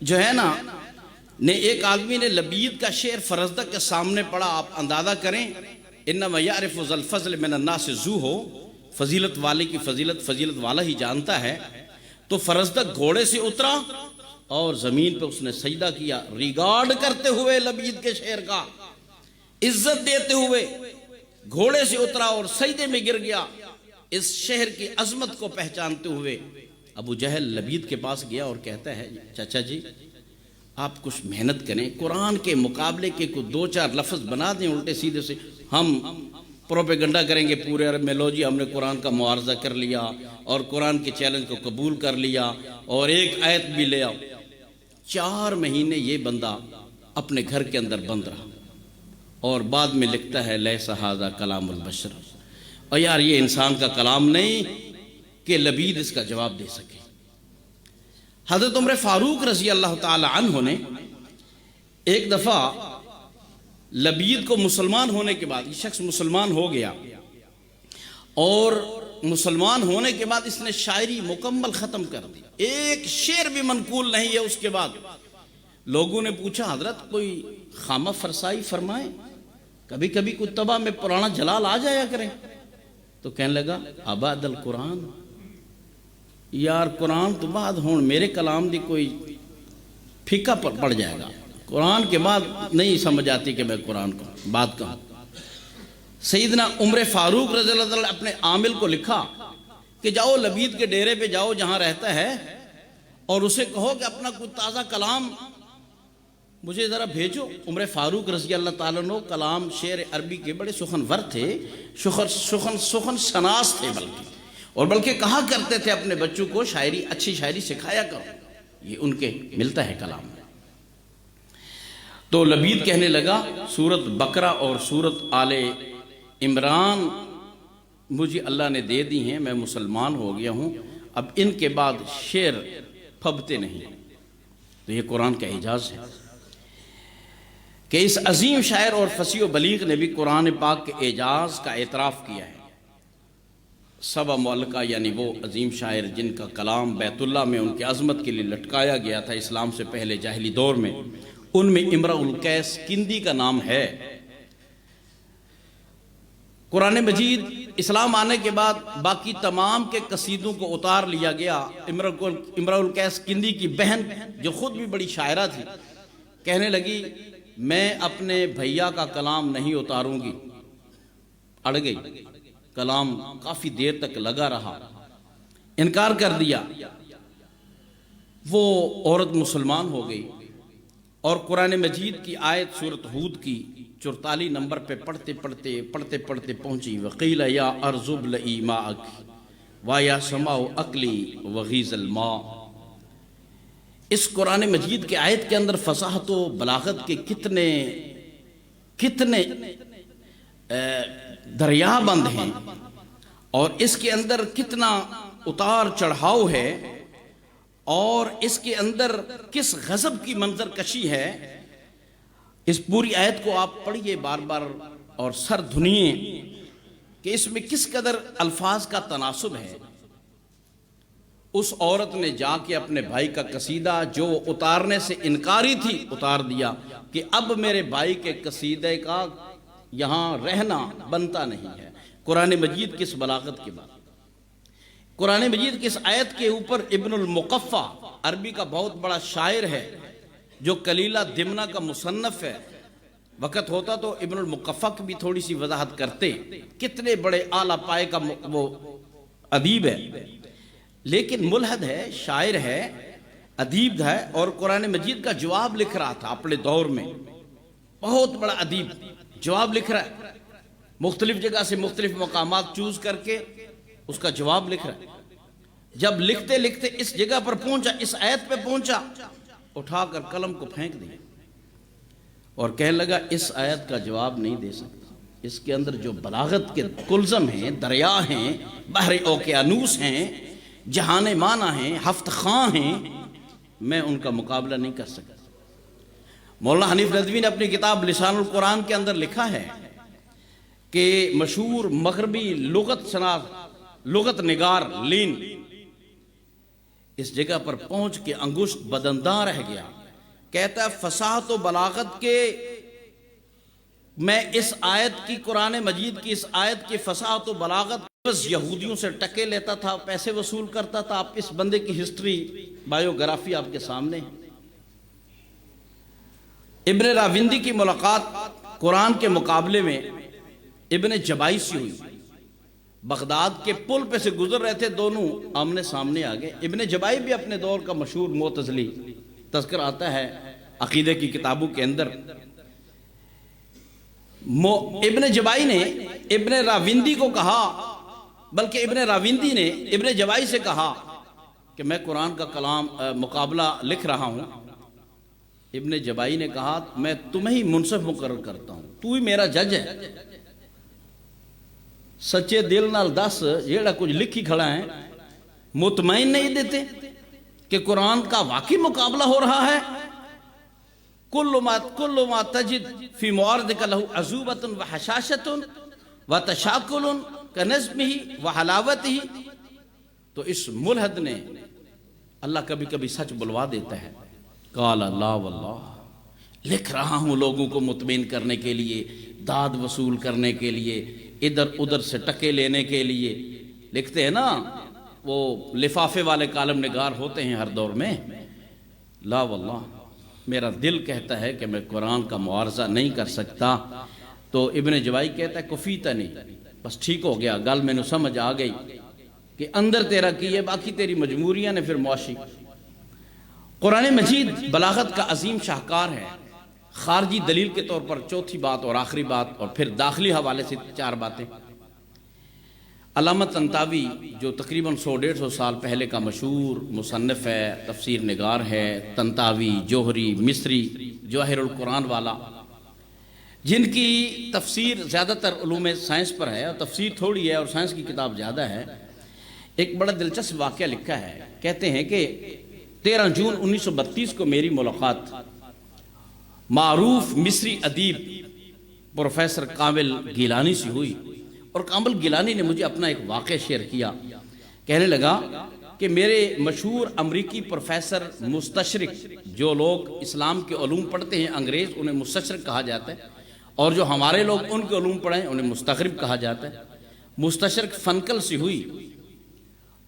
جو ہے نا، ایک آدمی نے لبید کا شعر فرزدق کے سامنے پڑھا، آپ اندازہ کریں، انما یعرف ذو الفضل من الناس ذو ہو، فضیلت والے کی فضیلت والا ہی جانتا ہے۔ تو فرزدق گھوڑے سے اترا اور زمین پہ اس نے سجدہ کیا، ریگارڈ کرتے ہوئے لبید کے شعر کا، عزت دیتے ہوئے گھوڑے سے اترا اور سجدے میں گر گیا، اس شہر کی عظمت کو پہچانتے ہوئے۔ ابو جہل لبید کے پاس گیا اور کہتا ہے، چچا جی آپ کچھ محنت کریں، قرآن کے مقابلے کے کوئی 2-4 لفظ بنا دیں الٹے سیدھے سے، ہم پروپیگنڈا کریں گے پورے عرب میں، لو جی ہم نے قرآن کا معارضہ کر لیا اور قرآن کے چیلنج کو قبول کر لیا اور ایک آیت بھی لے آؤ۔ 4 مہینے یہ بندہ اپنے گھر کے اندر بند رہا، اور بعد میں لکھتا ہے لیس ھذا کلام البشر، اور یار یہ انسان کا کلام نہیں کہ لبید اس کا جواب دے سکے۔ حضرت عمر فاروق رضی اللہ تعالی عنہ نے ایک دفعہ لبید کو مسلمان ہونے کے بعد، یہ شخص مسلمان ہو گیا، اور مسلمان ہونے کے بعد اس نے شاعری مکمل ختم کر دی، ایک شعر بھی منقول نہیں ہے اس کے بعد۔ لوگوں نے پوچھا حضرت کوئی خامہ فرسائی فرمائیں، کبھی کبھی کتبہ میں پرانا جلال آ جایا کریں۔ تو کہنے لگا ابعد القرآن، یار قرآن تو بعد ہون، میرے کلام دی کوئی پھیکا پڑ جائے گا، قرآن کے بعد نہیں سمجھ آتی کہ میں قرآن کو بات کہوں۔ سیدنا عمر فاروق رضی اللہ عنہ اپنے عامل کو لکھا کہ جاؤ لبید کے ڈیرے پہ جاؤ جہاں رہتا ہے، اور اسے کہو کہ اپنا کوئی تازہ کلام مجھے ذرا بھیجو۔ عمر فاروق رضی اللہ تعالیٰ عنہ کلام شعر عربی کے بڑے سخنور تھے، سخن شناس تھے، بلکہ کہا کرتے تھے اپنے بچوں کو شاعری، اچھی شاعری سکھایا کرو، یہ ان کے ملتا ہے کلام۔ تو لبید کہنے لگا سورت بقرہ اور سورت آل عمران مجھے اللہ نے دے دی ہیں، میں مسلمان ہو گیا ہوں، اب ان کے بعد شعر پھبتے نہیں۔ تو یہ قرآن کا اعجاز ہے کہ اس عظیم شاعر اور فصیح و بلیغ نے بھی قرآن پاک کے اعجاز کا اعتراف کیا ہے۔ سبا معلقہ یعنی وہ عظیم شاعر جن کا کلام بیت اللہ میں ان کی عظمت کے لیے لٹکایا گیا تھا اسلام سے پہلے جاہلی دور میں، ان میں امرؤ القیس کندی کا نام ہے۔ قرآن مجید اسلام آنے کے بعد باقی تمام کے قصیدوں کو اتار لیا گیا۔ امرؤ القیس کندی کی بہن جو خود بھی بڑی شاعرہ تھی کہنے لگی میں اپنے بھیا کا کلام نہیں اتاروں گی، اڑ گئی، کلام کافی دیر تک لگا رہا، انکار کر دیا۔ وہ عورت مسلمان ہو گئی اور قرآن مجید کی آیت سورت ہود کی 44 نمبر پہ پڑھتے پڑھتے پہنچی وقیل یا ارض ابلعی ماءک ویا سماء اقلی وغیظ الماء۔ اس قرآن مجید کی آیت کے اندر فصاحت و بلاغت کے کتنے دریا بند ہیں، اور اس کے اندر کتنا اتار چڑھاؤ ہے، اور اس کے اندر کس غضب کی منظر کشی ہے۔ اس پوری آیت کو آپ پڑھیے بار بار اور سر دھنیے کہ اس میں کس قدر الفاظ کا تناسب ہے۔ اس عورت نے جا کے اپنے بھائی کا قصیدہ جو اتارنے سے انکاری تھی اتار دیا کہ اب میرے بھائی کے قصیدے کا یہاں رہنا بنتا نہیں ہے۔ قرآن مجید کس بلاغت کے بعد، قرآن مجید کی اس آیت کے اوپر ابن المقفع عربی کا بہت بڑا شاعر ہے، جو کلیلہ دمنہ کا مصنف ہے، وقت ہوتا تو ابن المقفع کی بھی تھوڑی سی وضاحت کرتے، کتنے بڑے اعلیٰ پائے کا وہ ادیب ہے، لیکن ملحد ہے، شاعر ہے، ادیب ہے، اور قرآن مجید کا جواب لکھ رہا تھا اپنے دور میں. بہت بڑا ادیب جواب لکھ رہا ہے، مختلف جگہ سے مختلف مقامات چوز کر کے اس کا جواب لکھ رہا ہے. جب لکھتے لکھتے اس جگہ پر پہنچا، اس آیت پہ پہنچا، اٹھا کر قلم کو پھینک دیا اور کہنے لگا اس آیت کا جواب نہیں دے سکتا. اس کے اندر جو بلاغت کے کلزم ہیں، دریا ہیں، بحر اوقیانوس ہیں، جہان معنی ہیں، ہفت خواں ہیں، میں ان کا مقابلہ نہیں کر سکتا. مولانا حنیف ندوی نے اپنی کتاب لسان القرآن کے اندر لکھا ہے کہ مشہور مغربی لغت شناس، لغت نگار لین اس جگہ پر پہنچ کے انگشت بدنداں رہ گیا. کہتا ہے فصاحت و بلاغت کے میں اس آیت کی، قرآن مجید کی اس آیت کی فصاحت و بلاغت بس یہودیوں سے ٹکے لیتا تھا، پیسے وصول کرتا تھا. آپ اس بندے کی ہسٹری، بایوگرافی آپ کے سامنے ہے. ابن راوندی کی ملاقات قرآن کے مقابلے میں ابن جبائی سے ہوئی. بغداد کے پل پہ سے گزر رہے تھے، دونوں آمنے سامنے آ گئے. ابن جبائی بھی اپنے دور کا مشہور معتزلی، تذکر آتا ہے عقیدے کی کتابوں کے اندر. ابن جبائی نے ابن راوندی کو کہا، بلکہ ابن راوندی نے ابن جبائی سے کہا کہ میں قرآن کا کلام مقابلہ لکھ رہا ہوں. ابن جبائی نے کہا میں تمہیں ہی منصف مقرر کرتا ہوں، تو ہی میرا جج ہے. سچے دل نال دس جیڑا کچھ لکھی کھڑا ہے، مطمئن نہیں دیتے کہ قرآن کا واقعی مقابلہ ہو رہا ہے. کل ما تجد فی معارضک لہ عذوبۃ وحشاشۃ وتشاکل کنظمہ وحلاوتہ. تو اس ملحد نے، اللہ کبھی کبھی سچ بلوا دیتا ہے، قال اللہ واللہ، لکھ رہا ہوں لوگوں کو مطمئن کرنے کے لیے، داد وصول کرنے کے لیے، ادھر ادھر سے ٹکے لینے کے لیے. لکھتے ہیں نا وہ لفافے والے کالم نگار ہوتے ہیں ہر دور میں. لا واللہ، میرا دل کہتا ہے کہ میں قرآن کا معارضہ نہیں کر سکتا. تو ابن جبائی کہتا ہے کفیتا نہیں، بس ٹھیک ہو گیا، گل میں نے سمجھ آ گئی کہ اندر تیرا کی ہے، باقی تیری مجموریاں نے پھر معاشی. قرآن مجید بلاغت کا عظیم شاہکار ہے. خارجی دلیل کے طور پر چوتھی بات اور آخری بات، اور پھر داخلی حوالے سے 4 باتیں. علامہ طنطاوی جو تقریباً 100-150 سال پہلے کا مشہور مصنف ہے، تفسیر نگار ہے، طنطاوی، جوہری، مصری، جواہر القرآن والا، جن کی تفسیر زیادہ تر علوم سائنس پر ہے اور تفسیر تھوڑی ہے اور سائنس کی کتاب زیادہ ہے. ایک بڑا دلچسپ واقعہ لکھا ہے. کہتے ہیں کہ 13 جون 1932 کو میری ملاقات معروف مصری ادیب پروفیسر کامل گیلانی سے ہوئی، اور کامل گیلانی نے مجھے اپنا ایک واقعہ شیئر کیا. کہنے لگا کہ میرے مشہور امریکی پروفیسر مستشرق، جو لوگ اسلام کے علوم پڑھتے ہیں انگریز انہیں مستشرق کہا جاتا ہے، اور جو ہمارے لوگ ان کے علوم پڑھیں انہیں مستغرب کہا جاتا ہے. مستشرق فنکل سے ہوئی،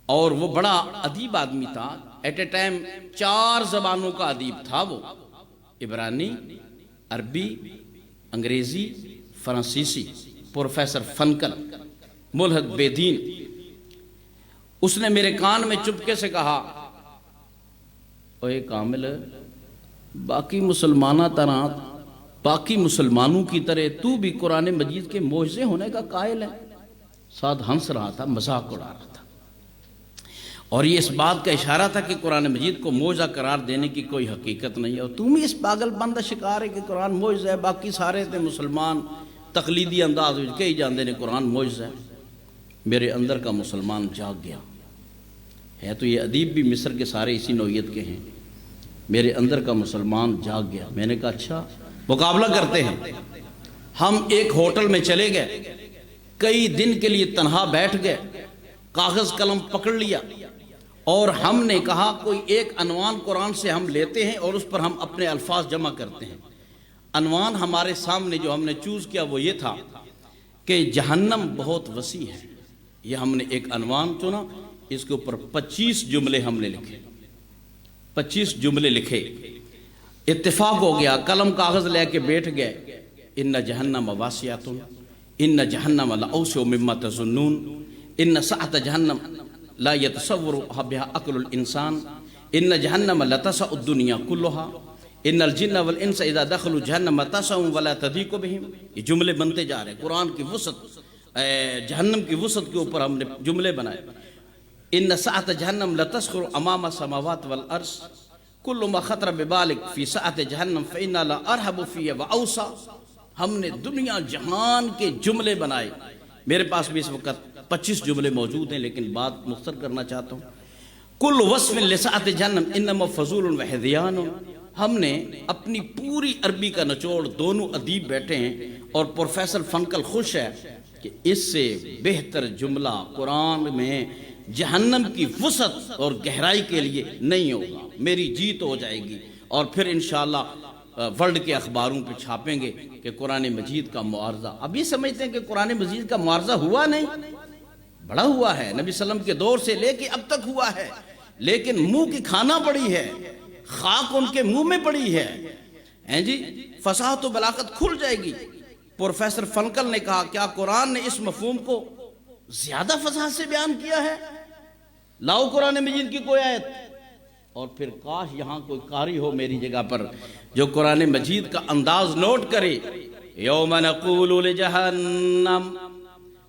اور وہ بڑا ادیب آدمی تھا. ایٹ اے ٹائم 4 زبانوں کا ادیب تھا وہ، عبرانی، عربی، انگریزی، فرانسیسی. پروفیسر فنکل، ملحد بے دین. اس نے میرے کان میں چپکے سے کہا، اوے کامل، باقی مسلمانوں کی طرح تو بھی قرآن مجید کے معجزے ہونے کا قائل ہے. ساتھ ہنس رہا تھا، مذاق اڑا رہا تھا، اور یہ اس بات کا اشارہ تھا کہ قرآن مجید کو معجزہ قرار دینے کی کوئی حقیقت نہیں ہے، اور تم ہی اس پاگل بند شکار ہے کہ قرآن معجزہ ہے، باقی سارے تھے مسلمان تقلیدی انداز میں کہی جاندے نے قرآن معجزہ ہے. میرے اندر کا مسلمان جاگ گیا ہے. تو یہ ادیب بھی مصر کے سارے اسی نوعیت کے ہیں. میرے اندر کا مسلمان جاگ گیا. میں نے کہا اچھا مقابلہ کرتے ہیں. ہم ایک ہوٹل میں چلے گئے، کئی دن کے لیے تنہا بیٹھ گئے، کاغذ قلم پکڑ لیا، اور ہم نے کہا کوئی ایک عنوان قرآن سے ہم لیتے ہیں اور اس پر ہم اپنے الفاظ جمع کرتے ہیں. عنوان ہمارے سامنے جو ہم نے چوز کیا وہ یہ تھا کہ جہنم بہت وسیع ہے. یہ ہم نے ایک عنوان چنا، اس کے اوپر 25 جملے ہم نے لکھے. 25 جملے لکھے. اتفاق ہو گیا، قلم کاغذ لے کے بیٹھ گئے، ان جہنم واسعۃ ان جہنم لاوسع مما تظنون ان سعۃ جہنم لا يتصور بها عقل الانسان ان جہنم لتسع الدنیا كلها ان الجن والانس اذا دخلوا جہنم تسعهم ولا تضيق بهم. یہ جملے بنتے جا رہے ہیں، قرآن کی وسعت، جہنم کی وسعت کے اوپر ہم نے جملے بنائے. ان سعۃ جہنم لتسخر امام السماوات والارض كل ما خطر ببالك في سعۃ جہنم فإنا لا ارحب فيه واوسع. ہم نے دنیا جہان کے جملے بنائے. میرے پاس بھی اس وقت 25 جملے موجود ہیں، لیکن بات مختصر کرنا چاہتا ہوں. کل وصف لسعۃ جہنم انما فضول وحذیان. ہم نے اپنی پوری عربی کا نچوڑ، دونوں ادیب بیٹھے ہیں اور پروفیسر فنکل خوش ہے کہ اس سے بہتر جملہ قرآن میں جہنم کی وسعت اور گہرائی کے لیے نہیں ہوگا. میری جیت ہو جائے گی اور پھر انشاءاللہ ورلڈ کے اخباروں پہ چھاپیں گے کہ قرآن مجید کا معارضہ. اب یہ سمجھتے ہیں کہ قرآن مجید کا معارضہ ہوا نہیں، بڑا ہوا ہے، نبی صلی اللہ علیہ وسلم کے دور سے لے کے اب تک ہوا ہے، لیکن منہ کی کھانا پڑی ہے، خاک ان کے منہ میں پڑی ہے جی. فصاحت و بلاغت کھل جائے گی. پروفیسر فنکل نے کہا کیا قرآن نے اس مفہوم کو زیادہ فصاحت سے بیان کیا ہے؟ لاؤ قرآن مجید کی کوئی آیت. اور پھر کاش یہاں کوئی قاری ہو میری جگہ پر جو قرآن مجید کا انداز نوٹ کرے. یوم نقول لجہنم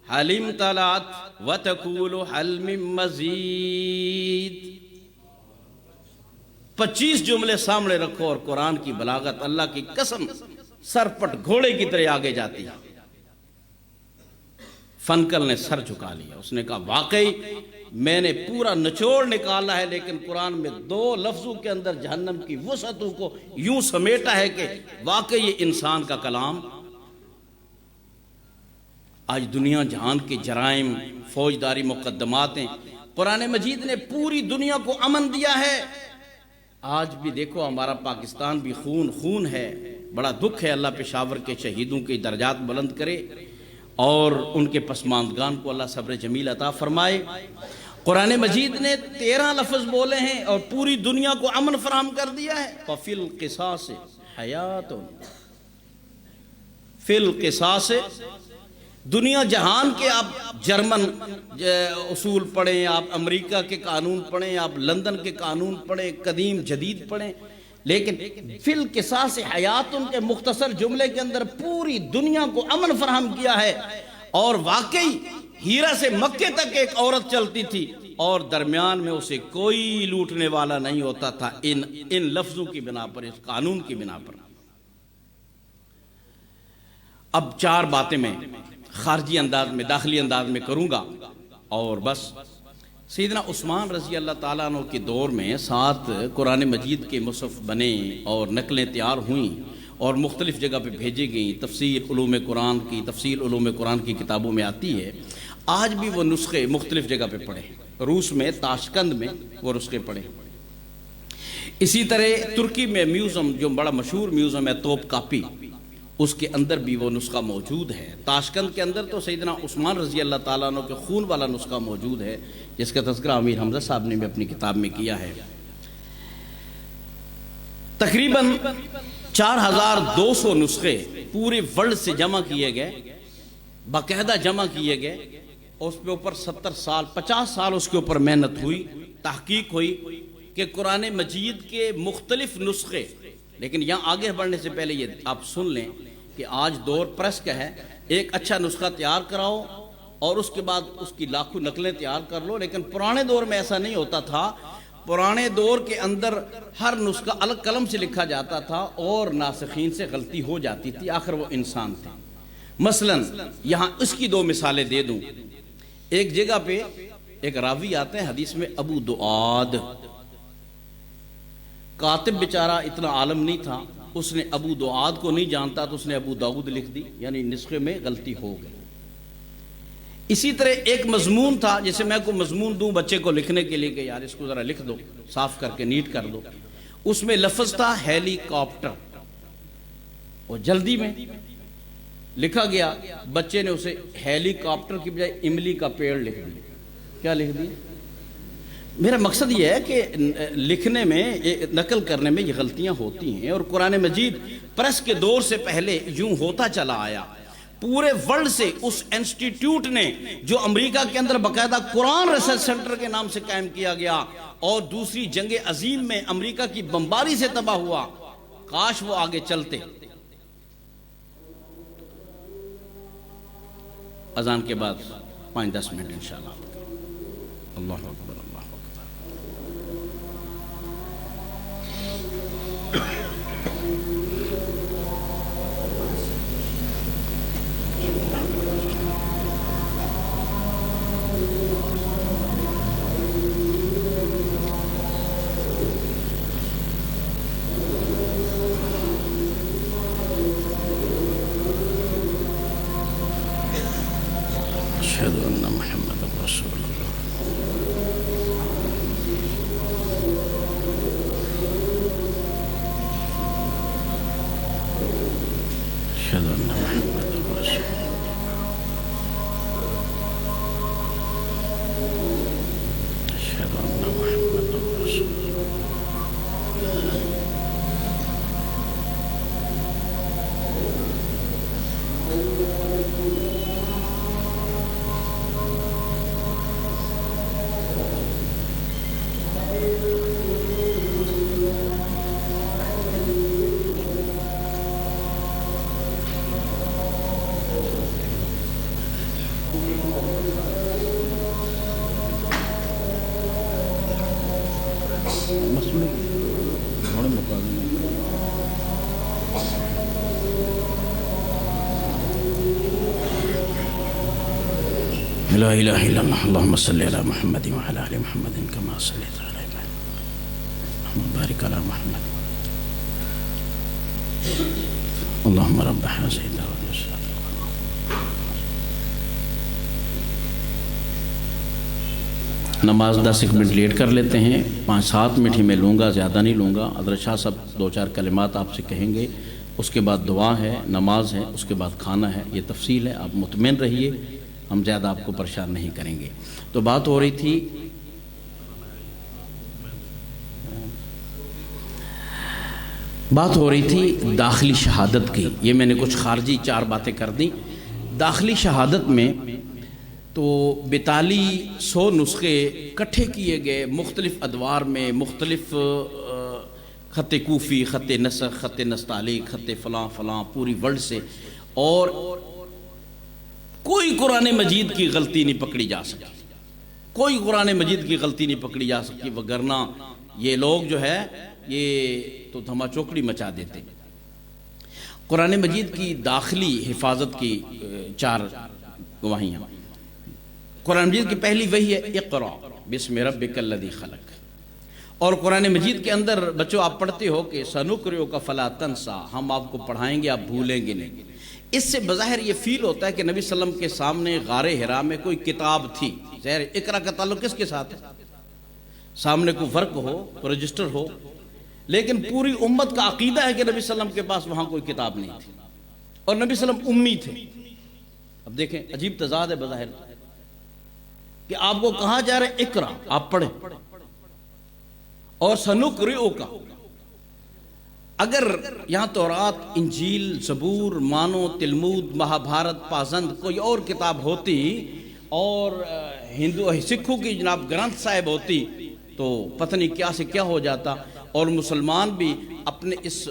حل امتلأت وتقول حل من مزید. 25 جملے سامنے رکھو اور قرآن کی بلاغت اللہ کی قسم سرپٹ گھوڑے کی طرح آگے جاتی ہے. فنکل نے سر جھکا لیا. اس نے کہا واقعی میں نے پورا نچوڑ نکالا ہے، لیکن قرآن میں 2 لفظوں کے اندر جہنم کی وسعتوں کو یوں سمیٹا ہے کہ واقعی یہ انسان کا کلام. آج دنیا جہان کے جرائم، فوجداری مقدمات ہیں. قرآن مجید نے پوری دنیا کو امن دیا ہے. آج بھی دیکھو ہمارا پاکستان بھی خون ہے. بڑا دکھ ہے. اللہ پشاور کے شہیدوں کے درجات بلند کرے اور ان کے پسماندگان کو اللہ صبر جمیل عطا فرمائے. قرآن مجید نے 13 لفظ بولے ہیں اور پوری دنیا کو امن فراہم کر دیا ہے. فِي الْقِصَاصِ حَيَاتٌ. فِي الْقِصَاصِ. دنیا جہان کے آپ جرمن اصول پڑھیں، آپ امریکہ کے قانون پڑھیں، آپ لندن کے قانون پڑھیں، قدیم جدید پڑھیں، لیکن فی القصاص حیاتن کے مختصر جملے کے اندر پوری دنیا کو امن فراہم کیا ہے. اور واقعی ہیرا سے مکے تک ایک عورت چلتی تھی اور درمیان میں اسے کوئی لوٹنے والا نہیں ہوتا تھا ان لفظوں کی بنا پر، اس قانون کی بنا پر. اب 4 باتیں میں خارجی انداز میں، داخلی انداز میں کروں گا اور بس. سیدنا عثمان رضی اللہ تعالیٰ عنہ کے دور میں 7 قرآن مجید کے مصحف بنے اور نقلیں تیار ہوئیں اور مختلف جگہ پہ بھیجی گئیں. تفسیر علوم قرآن کی کتابوں میں آتی ہے. آج بھی وہ نسخے مختلف جگہ پہ پڑھے. روس میں تاشکند میں وہ نسخے پڑھے. اسی طرح ترکی میں میوزیم، جو بڑا مشہور میوزیم ہے توپ کاپی، اس کے اندر بھی وہ نسخہ موجود ہے. تاشکند کے اندر تو سیدنا عثمان رضی اللہ تعالیٰ عنہ کے خون والا نسخہ موجود ہے، جس کا تذکرہ امیر حمزہ صاحب نے بھی اپنی کتاب میں کیا ہے. تقریباً 4200 نسخے پورے ورلڈ سے جمع کیے گئے، باقاعدہ جمع کیے گئے. اس پہ اوپر 50 سال اس کے اوپر محنت ہوئی، تحقیق ہوئی کہ قرآن مجید کے مختلف نسخے. لیکن یہاں آگے بڑھنے سے پہلے یہ آپ سن لیں کہ آج دور پریس کا ہے. ایک اچھا نسخہ تیار کراؤ اور اس کے بعد اس کی لاکھوں نقلیں تیار کر لو. لیکن پرانے دور میں ایسا نہیں ہوتا تھا. پرانے دور کے اندر ہر نسخہ الگ قلم سے لکھا جاتا تھا اور ناسخین سے غلطی ہو جاتی تھی. آخر وہ انسان تھے. مثلا یہاں اس کی 2 مثالیں دے دوں. ایک جگہ پہ ایک راوی آتے ہیں حدیث میں ابو دعاد. کاتب بیچارہ اتنا عالم نہیں تھا، اس نے ابو دعاد کو نہیں جانتا تو اس نے ابو داؤد لکھ دی، یعنی نسخے میں غلطی ہو گئی. اسی طرح ایک مضمون تھا، جیسے میں کوئی مضمون دوں بچے کو لکھنے کے لیے کہ یار اس کو ذرا لکھ دو، صاف کر کے نیٹ کر دو. اس میں لفظ تھا ہیلی کاپٹر اور جلدی میں لکھا گیا. بچے نے اسے ہیلی کاپٹر کی بجائے املی کا پیڑ لکھ دیا. کیا لکھ دیا؟ میرا مقصد یہ ہے کہ لکھنے میں نقل کرنے میں یہ غلطیاں ہوتی ہیں، اور قرآن مجید پریس کے دور سے پہلے یوں ہوتا چلا آیا. پورے ورلڈ سے اس انسٹیٹیوٹ نے جو امریکہ کے اندر باقاعدہ قرآن ریسرچ سینٹر کے نام سے قائم کیا گیا اور دوسری جنگ عظیم میں امریکہ کی بمباری سے تباہ ہوا، کاش وہ آگے چلتے. اذان کے بعد 5-10 منٹ انشاءاللہ. اللہ اکبر اللہ اکبر. اشہد ان محمد رسول اللہ. اشہد ان محمد رسول اللہ. اشہد ان محمد رسول اللہ. لا الہ الا اللہ. اللہم صلی علی محمد وعلی آل محمد کما صلیت علی ابراہیم وبارک علی محمد. اللہم رب هذه الدعوة والصلاة. نماز 10 منٹ لیٹ کر لیتے ہیں، 5-7 منٹ ہی میں لوں گا، زیادہ نہیں لوں گا. حضرت شاہ صاحب 2-4 کلمات آپ سے کہیں گے، اس کے بعد دعا ہے، نماز ہے، اس کے بعد کھانا ہے. یہ تفصیل ہے، آپ مطمئن رہیے، ہم زیادہ آپ کو پریشان نہیں کریں گے. تو بات ہو رہی تھی داخلی شہادت کی. یہ میں نے کچھ خارجی 4 باتیں کر دیں. داخلی شہادت میں تو 4200 نسخے کٹھے کیے گئے مختلف ادوار میں، مختلف خط کوفی، خط نسخ، خط نستعلیق، خط فلاں فلاں، پوری ورلڈ سے، اور کوئی قرآن مجید کی غلطی نہیں پکڑی جا سکی. کوئی قرآن مجید کی غلطی نہیں پکڑی جا سکی، وگرنہ یہ لوگ جو ہے یہ تو دھما چوکڑی مچا دیتے. قرآن مجید کی داخلی حفاظت کی 4 گواہیاں. قرآن مجید کی پہلی وحی ہے اقرا بسم ربک الذی خلق. اور قرآن مجید کے اندر بچوں آپ پڑھتے ہو کہ سنقرئک فلا تنسا، ہم آپ کو پڑھائیں گے آپ بھولیں گے نہیں. اس سے بظاہر یہ فیل ہوتا ہے کہ نبی صلی اللہ علیہ وسلم کے سامنے غار حرا میں کوئی کتاب تھی. ظاہر اقرا کا تعلق کس کے ساتھ ہے؟ سامنے کوئی ورق ہو، کوئی رجسٹر ہو، لیکن پوری امت کا عقیدہ ہے کہ نبی صلی اللہ علیہ وسلم کے پاس وہاں کوئی کتاب نہیں تھی، اور نبی صلی اللہ علیہ وسلم امی تھے. اب دیکھیں عجیب تضاد ہے بظاہر کہ آپ کو کہا جا رہا ہے اقرا، آپ پڑھیں، اور سنقرئک. اگر یہاں تورات، انجیل، زبور، مانو، تلمود، مہابھارت، پازند کوئی اور کتاب ہوتی اور ہندو سکھوں کی جناب گرنتھ صاحب ہوتی تو پتہ نہیں کیا سے کیا ہو جاتا. اور مسلمان بھی اپنے اس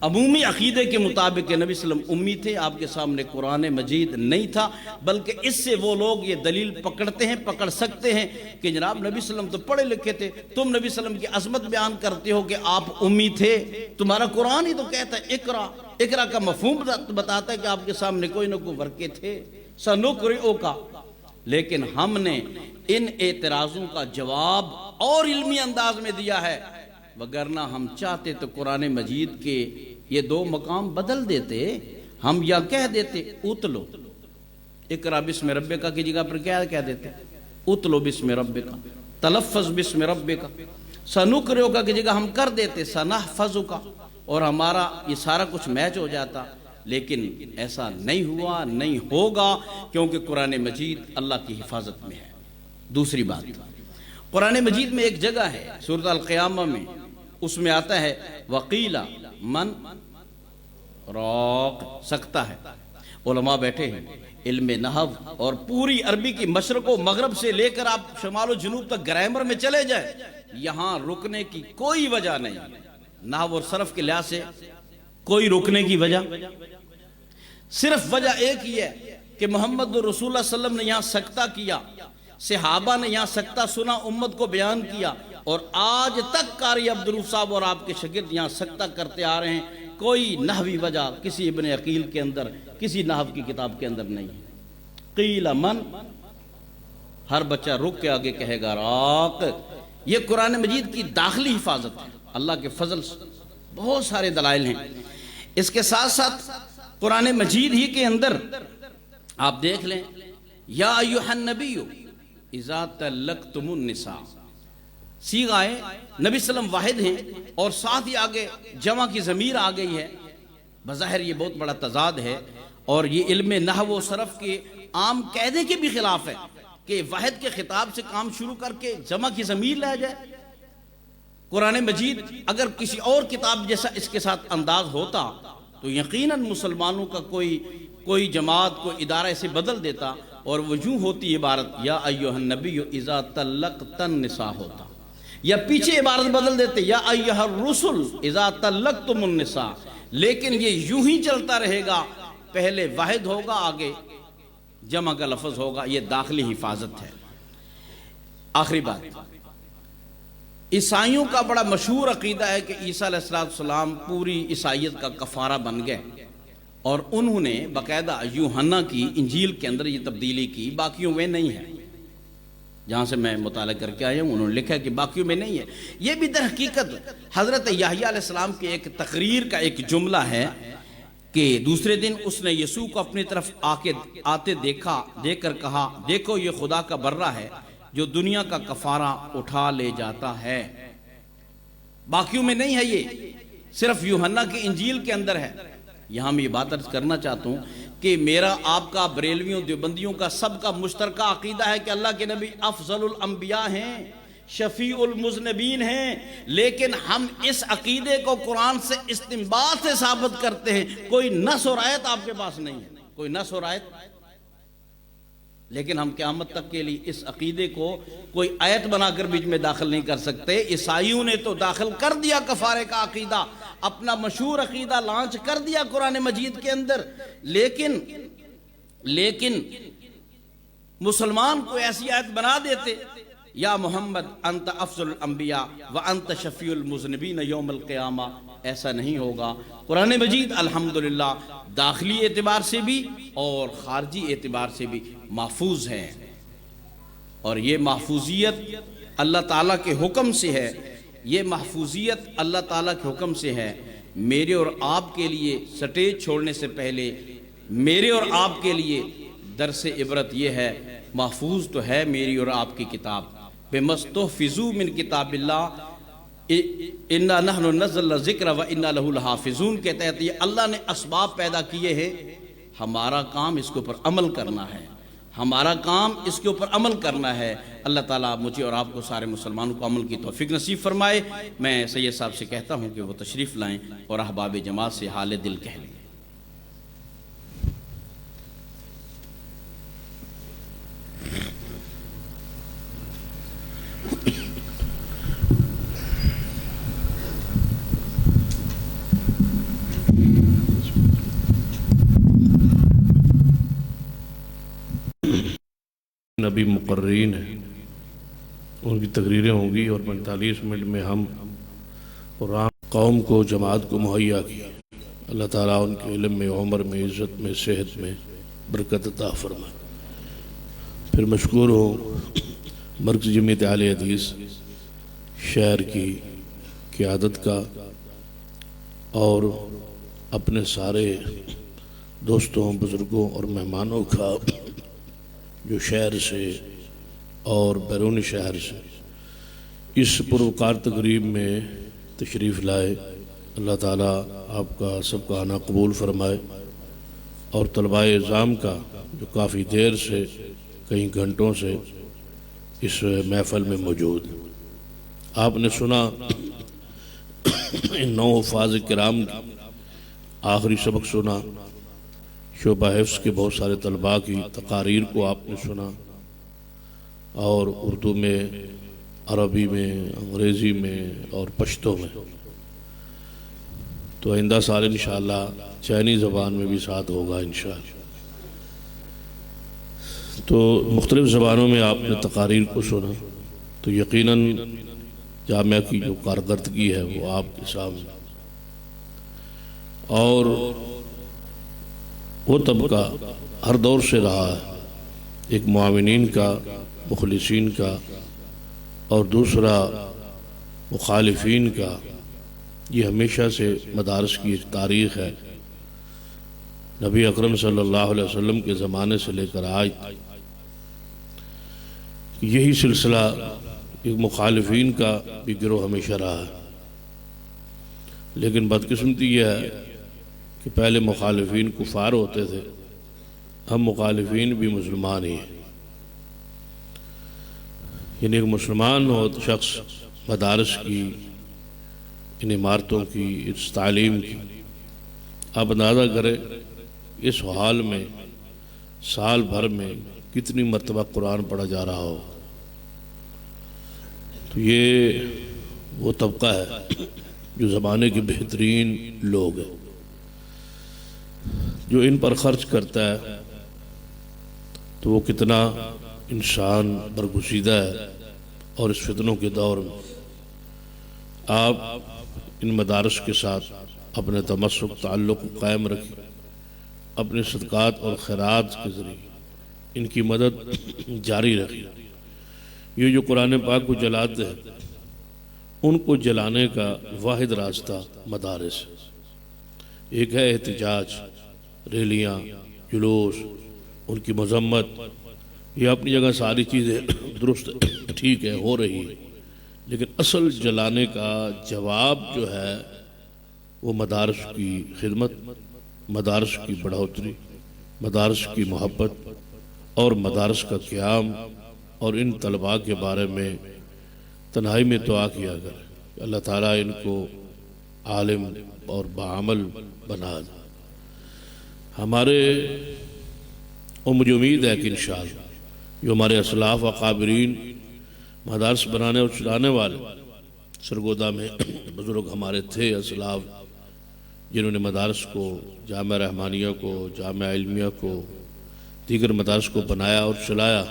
عمومی عقیدے کے مطابق کہ نبی صلی اللہ علیہ وسلم امی تھے، آپ کے سامنے قرآن مجید نہیں تھا، بلکہ اس سے وہ لوگ یہ دلیل پکڑتے ہیں، پکڑ سکتے ہیں کہ جناب نبی صلی اللہ علیہ وسلم تو پڑھے لکھے تھے، تم نبی صلی اللہ علیہ وسلم کی عظمت بیان کرتے ہو کہ آپ امی تھے، تمہارا قرآن ہی تو کہتا ہے اقرا. اقرا کا مفہوم بتاتا ہے کہ آپ کے سامنے کوئی نہ کوئی ورقے تھے. سنقرئک. لیکن ہم نے ان اعتراضوں کا جواب اور علمی انداز میں دیا ہے، وگرنہ ہم چاہتے تو قرآن مجید کے یہ 2 مقام بدل دیتے. ہم یا کہہ دیتے اتلو اقرا بسم ربک کی جگہ پر کیا کہہ دیتے اتلو بسم ربک، تلفظ بسم ربک. سنقرئک کی جگہ ہم کر دیتے سنحفظک، اور ہمارا یہ سارا کچھ میچ ہو جاتا. لیکن ایسا نہیں ہوا، نہیں ہوگا، کیونکہ قرآن مجید اللہ کی حفاظت میں ہے. دوسری بات، قرآن مجید میں ایک جگہ ہے سورۃ القیامہ میں، اس میں آتا ہے وقیلا من راق، سکتا ہے۔ علماء بیٹھے ہیں علم نحو اور پوری عربی کی مشرق و مغرب سے لے کر آپ شمال و جنوب تک گرامر میں چلے جائیں، یہاں رکنے کی کوئی وجہ نہیں، نحو اور صرف کے لحاظ سے کوئی رکنے کی وجہ، صرف وجہ ایک ہی ہے کہ محمد رسول اللہ صلی اللہ علیہ وسلم نے یہاں سکتہ کیا، صحابہ نے یہاں سکتہ سنا، امت کو بیان کیا، اور آج تک قاری عبدالروف صاحب اور آپ کے شاگرد یہاں سکتہ کرتے آ رہے ہیں۔ کوئی نحوی وجہ کسی ابن عقیل کے اندر، کسی نحو کی کتاب کے اندر نہیں ہے۔ قیل من، ہر بچہ رک کے آگے کہے گا راق۔ یہ قرآن مجید کی داخلی حفاظت ہے، اللہ کے فضل سے بہت سارے دلائل ہیں۔ اس کے ساتھ ساتھ قرآن مجید ہی کے اندر آپ دیکھ لیں، یا ایھا النبی اذا طلقتم النساء، صیغہ ہے نبی صلی اللہ علیہ وسلم واحد ہیں اور ساتھ ہی آگے جمع کی ضمیر آ گئی ہے۔ بظاہر یہ بہت بڑا تضاد ہے اور یہ علم نحو و صرف کے عام قاعدے کے بھی خلاف ہے کہ واحد کے خطاب سے کام شروع کر کے جمع کی ضمیر لے جائے۔ قرآن مجید اگر کسی اور کتاب جیسا اس کے ساتھ انداز ہوتا تو یقیناً مسلمانوں کا کوئی جماعت، کوئی ادارہ اسے بدل دیتا، اور وہ یوں ہوتی عبارت یا ایھا النبی اذا طلقت النساء ہوتا، یا پیچھے عبارت بدل دیتے یا ایھا الرسل اذا طلقتم النساء، لیکن یہ یوں ہی چلتا رہے گا، پہلے واحد ہوگا آگے جمع کا لفظ ہوگا۔ یہ داخلی حفاظت ہے۔ آخری بات، عیسائیوں کا بڑا مشہور عقیدہ ہے کہ عیسیٰ علیہ السلام پوری عیسائیت کا کفارہ بن گئے، اور انہوں نے باقاعدہ یوحنا کی انجیل کے اندر یہ تبدیلی کی، باقیوں میں نہیں ہے۔ جہاں سے میں مطالعہ کر کے آیا ہوں انہوں نے لکھا ہے کہ باقیوں میں نہیں ہے۔ یہ بھی در حقیقت حضرت یحییٰ علیہ السلام کی ایک تقریر کا ایک جملہ ہے کہ دوسرے دن اس نے یسوع کو اپنی طرف آتے دیکھ کر کہا، دیکھو یہ خدا کا برہ ہے جو دنیا کا کفارہ اٹھا لے جاتا ہے۔ باقیوں میں نہیں ہے، یہ صرف یوحنا کی انجیل کے اندر ہے۔ یہاں میں یہ بات عرض کرنا چاہتا ہوں کہ میرا، آپ کا، بریلویوں، دیوبندیوں کا سب کا مشترکہ عقیدہ ہے کہ اللہ کے نبی افضل الانبیاء ہیں، شفیع المذنبین ہیں، لیکن ہم اس عقیدے کو قرآن سے استنباط سے ثابت کرتے ہیں۔ کوئی نص اور آیت آپ کے پاس نہیں ہے، کوئی نص اور آیت، لیکن ہم قیامت تک کے لیے اس عقیدے کو کوئی آیت بنا کر بیچ میں داخل نہیں کر سکتے۔ عیسائیوں نے تو داخل کر دیا کفارے کا عقیدہ، اپنا مشہور عقیدہ لانچ کر دیا قرآن مجید کے اندر، لیکن مسلمان کو ایسی آیت بنا دیتے، یا محمد انت افضل الانبیاء وانت شفیع المذنبین یوم القیامہ۔ ایسا نہیں ہوگا۔ قرآن مجید الحمدللہ داخلی اعتبار سے بھی اور خارجی اعتبار سے بھی محفوظ ہے، اور یہ محفوظیت اللہ تعالیٰ کے حکم سے ہے، یہ محفوظیت اللہ تعالیٰ کے حکم سے ہے۔ میرے اور آپ کے لیے سٹیج چھوڑنے سے پہلے میرے اور آپ کے لیے درس عبرت یہ ہے، محفوظ تو ہے میری اور آپ کی کتاب، بِمَسْتُحْفِظُوا مِن کتاب اللہ اِنَّا نَحْنُ نَزَّلْنَا الذِّكْرَ وَإِنَّا لَهُ لَحَافِظُونَ کے تحت یہ اللہ نے اسباب پیدا کیے ہیں، ہمارا کام اس کے اوپر عمل کرنا ہے، ہمارا کام اس کے اوپر عمل کرنا ہے۔ اللہ تعالیٰ مجھے اور آپ کو سارے مسلمانوں کو عمل کی توفیق نصیب فرمائے۔ میں سید صاحب سے کہتا ہوں کہ وہ تشریف لائیں اور احباب جماعت سے حال دل کہہ لیں۔ نبی مقررین ہیں، ان کی تقریریں ہوں گی، اور 45 منٹ میں ہم قرآن قوم کو، جماعت کو مہیا کیا۔ اللہ تعالیٰ ان کے علم میں، عمر میں، عزت میں، صحت میں برکت عطا فرمائے۔ پھر مشکور ہوں مرکز جمعیت اہل حدیث شہر کی قیادت کا، اور اپنے سارے دوستوں، بزرگوں اور مہمانوں کا جو شہر سے اور بیرون شہر سے اس پروقار تقریب میں تشریف لائے۔ اللہ تعالیٰ آپ کا سب کا آنا قبول فرمائے، اور طلباء اعظام کا جو کافی دیر سے، کئی گھنٹوں سے اس محفل میں موجود ہیں۔ آپ نے سنا ان 9 حفاظ کرام کی آخری سبق سنا، شعبہ حفظ کے بہت سارے طلباء کی تقاریر کو آپ نے سنا، اور اردو میں، عربی میں، انگریزی میں اور پشتو میں۔ تو آئندہ سال انشاءاللہ چینی زبان میں بھی ساتھ ہوگا انشاءاللہ۔ تو مختلف زبانوں میں آپ نے تقاریر کو سنا، تو یقیناً جامعہ کی جو کارکردگی ہے وہ آپ کے سامنے، اور وہ طبقہ ہر دور سے رہا ہے، ایک معاونین کا، مخلصین کا، اور دوسرا مخالفین کا۔ یہ ہمیشہ سے مدارس کی ایک تاریخ ہے، نبی اکرم صلی اللہ علیہ وسلم کے زمانے سے لے کر آج یہی سلسلہ ایک مخالفین کا بھی گروہ ہمیشہ رہا ہے۔ لیکن بدقسمتی یہ ہے کہ پہلے مخالفین کفار ہوتے تھے، ہم مخالفین بھی مسلمان ہی ہیں۔ یعنی ایک مسلمان ہو شخص مدارس کی، ان عمارتوں کی، اس تعلیم کی، آپ اندازہ کریں اس حال میں سال بھر میں کتنی مرتبہ قرآن پڑھا جا رہا ہو۔ تو یہ وہ طبقہ ہے جو زمانے کے بہترین لوگ ہیں، جو ان پر خرچ کرتا ہے تو وہ کتنا انسان برگزیدہ ہے۔ اور اس فتنوں کے دور میں آپ ان مدارس کے ساتھ اپنے تمسک، تعلق قائم رکھیں، اپنے صدقات اور خیرات کے ذریعے ان کی مدد جاری رکھیں۔ یہ جو قرآن پاک کو جلاتے ہیں، ان کو جلانے کا واحد راستہ مدارس ہے۔ ایک ہے احتجاج، ریلیاں، جلوس، ان کی مذمت، یہ اپنی جگہ ساری چیزیں درست ٹھیک ہے، ہو رہی ہے، لیکن اصل جلانے کا جواب جو ہے وہ مدارس کی خدمت، مدارس کی بڑھوتری، مدارس کی محبت اور مدارس کا قیام، اور ان طلباء کے بارے میں تنہائی میں دعا کیا کرے کہ اللہ تعالیٰ ان کو عالم اور بعمل بنا دے۔ مجھے امید ہے کہ انشاءاللہ جو ہمارے اسلاف اکابرین، مدارس بنانے اور چلانے والے سرگودا میں بزرگ ہمارے تھے اسلاف، جنہوں نے مدارس کو، جامعہ رحمانیہ کو، جامعہ علمیہ کو، دیگر مدارس کو بنایا اور چلایا،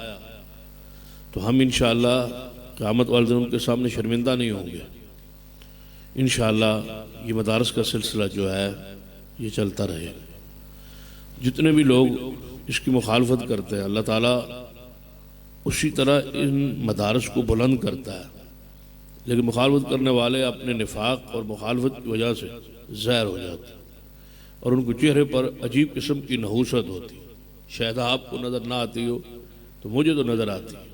تو ہم انشاءاللہ قیامت والے دن ان کے سامنے شرمندہ نہیں ہوں گے۔ انشاءاللہ یہ مدارس کا سلسلہ جو ہے یہ چلتا رہے۔ جتنے بھی لوگ اس کی مخالفت کرتے ہیں، اللہ تعالیٰ اسی طرح ان مدارس کو بلند کرتا ہے، لیکن مخالفت کرنے والے اپنے نفاق اور مخالفت کی وجہ سے زہر ہو جاتے ہیں، اور ان کو چہرے پر عجیب قسم کی نحوست ہوتی ہے۔ شاید آپ کو نظر نہ آتی ہو تو مجھے تو نظر آتی ہے،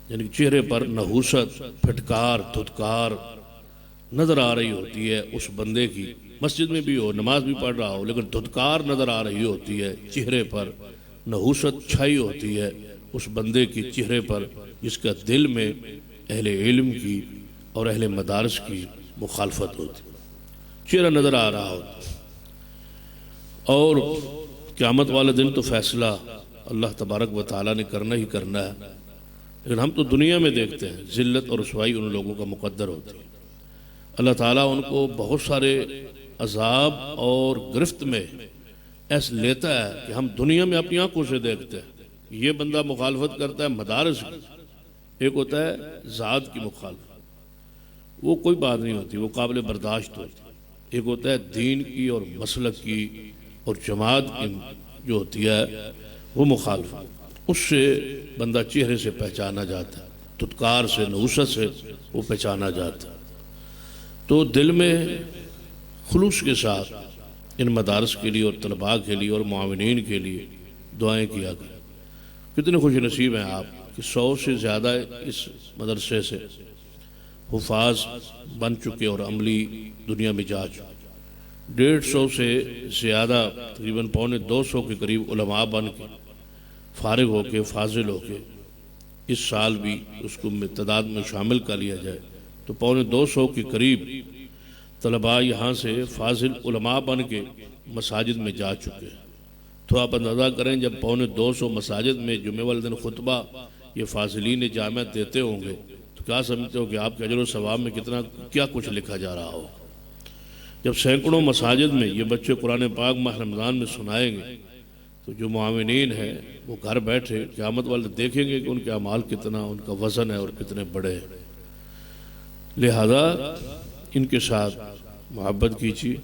یعنی چہرے پر نحوست، پھٹکار، دھتکار نظر آ رہی ہوتی ہے اس بندے کی، مسجد میں بھی ہو، نماز بھی پڑھ رہا ہو، لیکن دھتکار نظر آ رہی ہوتی ہے، چہرے پر نحوست چھائی ہوتی ہے اس بندے کی چہرے پر، جس کا دل میں اہل علم کی اور اہل مدارس کی مخالفت ہوتی، چہرہ نظر آ رہا ہوتا۔ اور قیامت والے دن تو فیصلہ اللہ تبارک و تعالیٰ نے کرنا ہی کرنا ہے، لیکن ہم تو دنیا میں دیکھتے ہیں ذلت اور رسوائی ان لوگوں کا مقدر ہوتی ہے۔ اللہ تعالیٰ ان کو بہت سارے عذاب اور گرفت میں ایسا لیتا ہے کہ ہم دنیا میں اپنی آنکھوں سے دیکھتے ہیں۔ یہ بندہ مخالفت کرتا ہے مدارس کی، ایک ہوتا ہے ذات کی مخالفت، وہ کوئی بات نہیں ہوتی، وہ قابل برداشت ہوتی، ایک ہوتا ہے دین کی اور مسلک کی اور جماعت کی جو ہوتی ہے وہ مخالفت، اس سے بندہ چہرے سے پہچانا جاتا ہے، دھتکار سے، نحوست سے وہ پہچانا جاتا ہے۔ تو دل میں خلوص کے ساتھ ان مدارس کے لیے اور طلباء کے لیے اور معاونین کے لیے دعائیں کیا کریں۔ کتنے خوش نصیب ہیں آپ کہ 100 سے زیادہ اس مدرسے سے حفاظ بن چکے اور عملی دنیا میں جا چکے، 150 سے زیادہ تقریباً 125 کے قریب علماء بن کے، فارغ ہو کے، فاضل ہو کے اس سال بھی اس کو تعداد میں شامل کر لیا جائے تو 250 کے قریب طلباء یہاں سے فاضل علماء بن کے مساجد میں جا چکے ہیں۔ تو آپ اندازہ کریں جب 250 مساجد میں جمعہ والے دن خطبہ یہ فاضلین جامعہ دیتے ہوں گے تو کیا سمجھتے ہو کہ آپ کے اجر و ثواب میں کیا کچھ لکھا جا رہا ہو۔ جب سینکڑوں مساجد میں یہ بچے قرآن پاک ماہ رمضان میں سنائیں گے تو جو معاونین ہیں وہ گھر بیٹھے قیامت والے دیکھیں گے کہ ان کے اعمال کتنا ان کا وزن ہے اور کتنے بڑے ہیں۔ لہذا ان کے ساتھ محبت کیجیے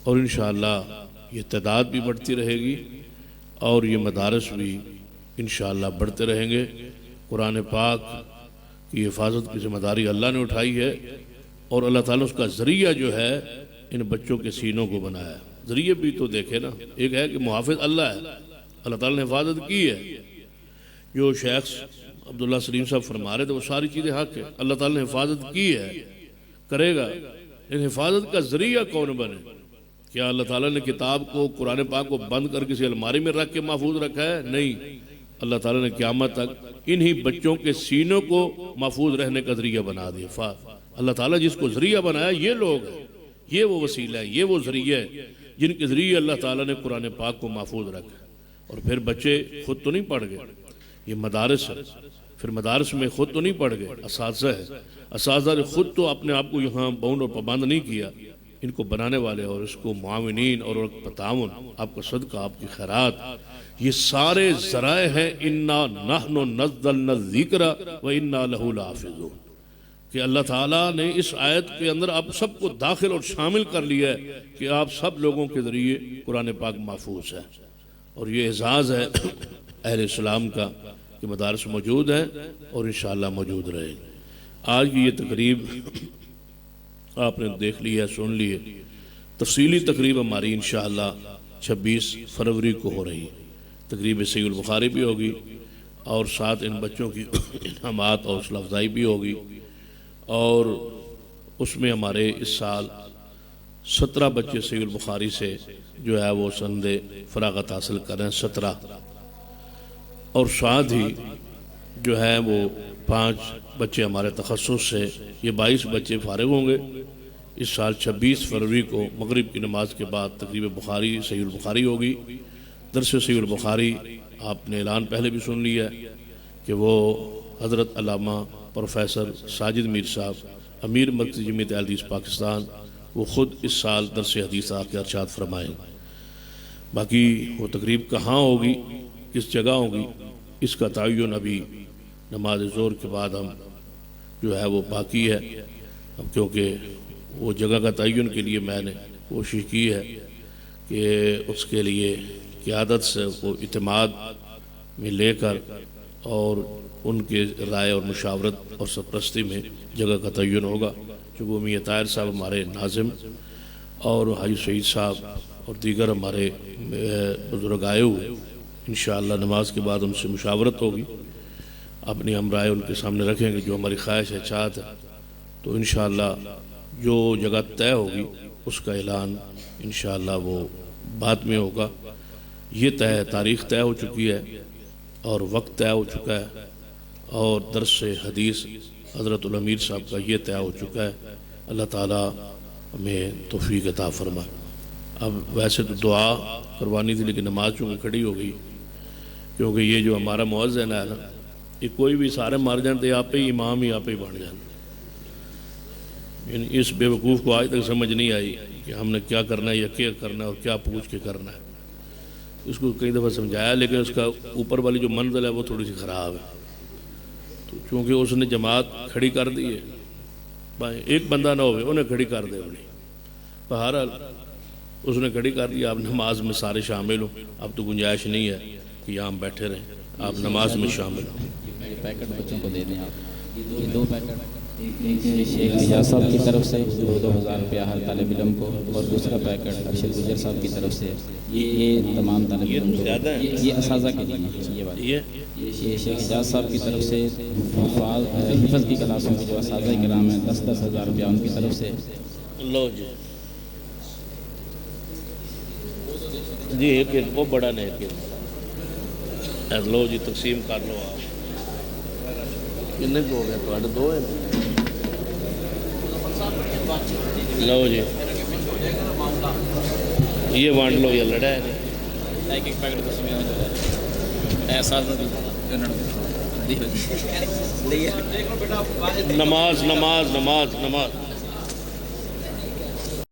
اور انشاءاللہ یہ تعداد بھی بڑھتی رہے گی اور یہ مدارس بھی انشاءاللہ بڑھتے رہیں گے۔ قرآن پاک کی حفاظت کی ذمہ داری اللہ نے اٹھائی ہے اور اللہ تعالیٰ اس کا ذریعہ جو ہے ان بچوں کے سینوں کو بنایا ہے۔ ذریعے بھی تو دیکھے نا، ایک ہے کہ محافظ اللہ ہے، اللہ تعالیٰ نے حفاظت کی ہے۔ جو شیخ عبداللہ سلیم صاحب فرما رہے تھے وہ ساری چیزیں حق ہے، اللہ تعالیٰ نے حفاظت کی ہے، کرے گا، لیکن حفاظت کا ذریعہ کون بنے؟ کیا اللہ تعالیٰ نے کتاب کو قرآن پاک کو بند کر کسی الماری میں رکھ کے محفوظ رکھا ہے؟ نہیں، اللہ تعالیٰ نے قیامت تک انہی بچوں کے سینوں کو محفوظ رہنے کا ذریعہ بنا دیا۔ اللہ تعالیٰ جس کو ذریعہ بنایا یہ لوگ ہیں، یہ وہ وسیلہ ہے، یہ وہ ذریعہ ہے جن کے ذریعے اللہ تعالیٰ نے قرآن پاک کو محفوظ رکھا۔ اور پھر بچے خود تو نہیں پڑھ گئے، یہ مدارس ہے، پھر مدارس میں خود تو نہیں پڑھ گئے، اساتذہ ہے، اساتذہ نے خود تو اپنے آپ کو یہاں باؤنڈ اور پابند نہیں کیا، ان کو بنانے والے اور اس کو معاونین اور تعاون، آپ کا صدقہ، آپ کی خیرات، یہ سارے ذرائع ہیں۔ اِنَّا نَحْنُ نَزَّلْنَا الذِّكْرَ وَإِنَّا لَهُ لَحَافِظُونَ کہ اللہ تعالیٰ نے اس آیت کے اندر آپ سب کو داخل اور شامل کر لیا ہے کہ آپ سب لوگوں کے ذریعے قرآن پاک محفوظ ہے۔ اور یہ اعزاز ہے اہل اسلام کا کہ مدارس موجود ہیں اور انشاءاللہ موجود رہے۔ آج کی یہ تقریب آپ نے دیکھ لی ہے، سن لی ہے، تفصیلی تقریب ہماری انشاءاللہ 26 فروری کو ہو رہی ہے۔ تقریب صحیح البخاری بھی ہوگی اور ساتھ ان بچوں کی انعامات اور حوصلہ افزائی بھی ہوگی، اور اس میں ہمارے اس سال 17 بچے صحیح البخاری سے جو ہے وہ سند فراغت حاصل کر رہے ہیں، 17، اور ساتھ ہی جو ہے وہ 5 بچے ہمارے تخصص سے، یہ 22 بچے فارغ ہوں گے اس سال۔ 26 فروری کو مغرب کی نماز کے بعد تقریب بخاری صحیح البخاری ہوگی۔ درس صحیح البخاری آپ نے اعلان پہلے بھی سن لیا ہے کہ وہ حضرت علامہ پروفیسر ساجد میر صاحب امیر مرکزی جمعیت اہل حدیث پاکستان وہ خود اس سال درس حدیث آ کے ارشاد فرمائیں۔ باقی وہ تقریب کہاں ہوگی، کس جگہ ہوگی، اس کا تعین ابھی نماز ظہر کے بعد ہم جو ہے وہ باقی ہے، کیونکہ وہ جگہ کا تعین کے لیے میں نے کوشش کی ہے کہ اس کے لیے قیادت سے وہ اعتماد میں لے کر اور ان کے رائے اور مشاورت اور سرپرستی میں جگہ کا تعین ہوگا۔ چونکہ میاں طاہر صاحب ہمارے ناظم اور حاجی سعید صاحب اور دیگر ہمارے بزرگ آئے ہوئے، انشاءاللہ نماز کے بعد ان سے مشاورت ہوگی، اپنی ہم رائے ان کے سامنے رکھیں گے، جو ہماری خواہش ہے، چاہت ہے، تو انشاءاللہ جو جگہ طے ہوگی اس کا اعلان انشاءاللہ وہ بعد میں ہوگا۔ یہ طے ہے، تاریخ طے ہو چکی ہے اور وقت طے ہو چکا ہے، اور درس حدیث حضرت الامیر صاحب کا یہ طے ہو چکا ہے۔ اللہ تعالیٰ ہمیں توفیق عطا فرمائے۔ اب ویسے تو دعا کروانی تھی لیکن نماز چونکہ کھڑی ہو گئی، کیونکہ یہ جو ہمارا مؤذن ہے نا، یہ کوئی بھی سارے مار جانتے، آپ ہی امام ہی آپ ہی بن جاتے، یعنی اس بے وقوف کو آج تک سمجھ نہیں آئی کہ ہم نے کیا کرنا ہے یا کیا کرنا ہے اور کیا پوچھ کے کرنا ہے۔ اس کو کئی دفعہ سمجھایا لیکن اس کا اوپر والی جو منزل ہے وہ تھوڑی سی خراب ہے، تو چونکہ اس نے جماعت کھڑی کر دی ہے، ایک بندہ نہ ہوئے انہیں کھڑی کر دے انہیں، بہرحال اس نے کھڑی کر دی، آپ نماز میں سارے شامل ہوں، اب تو گنجائش نہیں ہے کہ یہاں ہم بیٹھے رہیں، آپ نماز میں شامل ہوں۔ پیکٹ بچوں کو دے دیں آپ، یہ 2 پیکٹ، ایک شیخ اعجاز صاحب کی طرف سے 2000 روپیہ ہر طالب علم کو، اور دوسرا پیکٹ ارشد گجر صاحب کی طرف سے، یہ تمام طالب علم کو، یہ اساتذہ کے لیے، یہ شیخ اعجاز صاحب کی طرف سے حفظ کی کلاسوں کے جو اساتذہ کرام ہیں 10-10 ہزار روپیہ ان کی طرف سے۔ لو جی ایک وہ بڑا نہیں، لو جی تقسیم کر لو آپ۔ کنے کو ہو گیا تو دو ہیں لو جی یہ وانڈ لو یا لڑا ہے ایک پیکٹ کچھ میں ہو جائے ایسا نماز نماز نماز نماز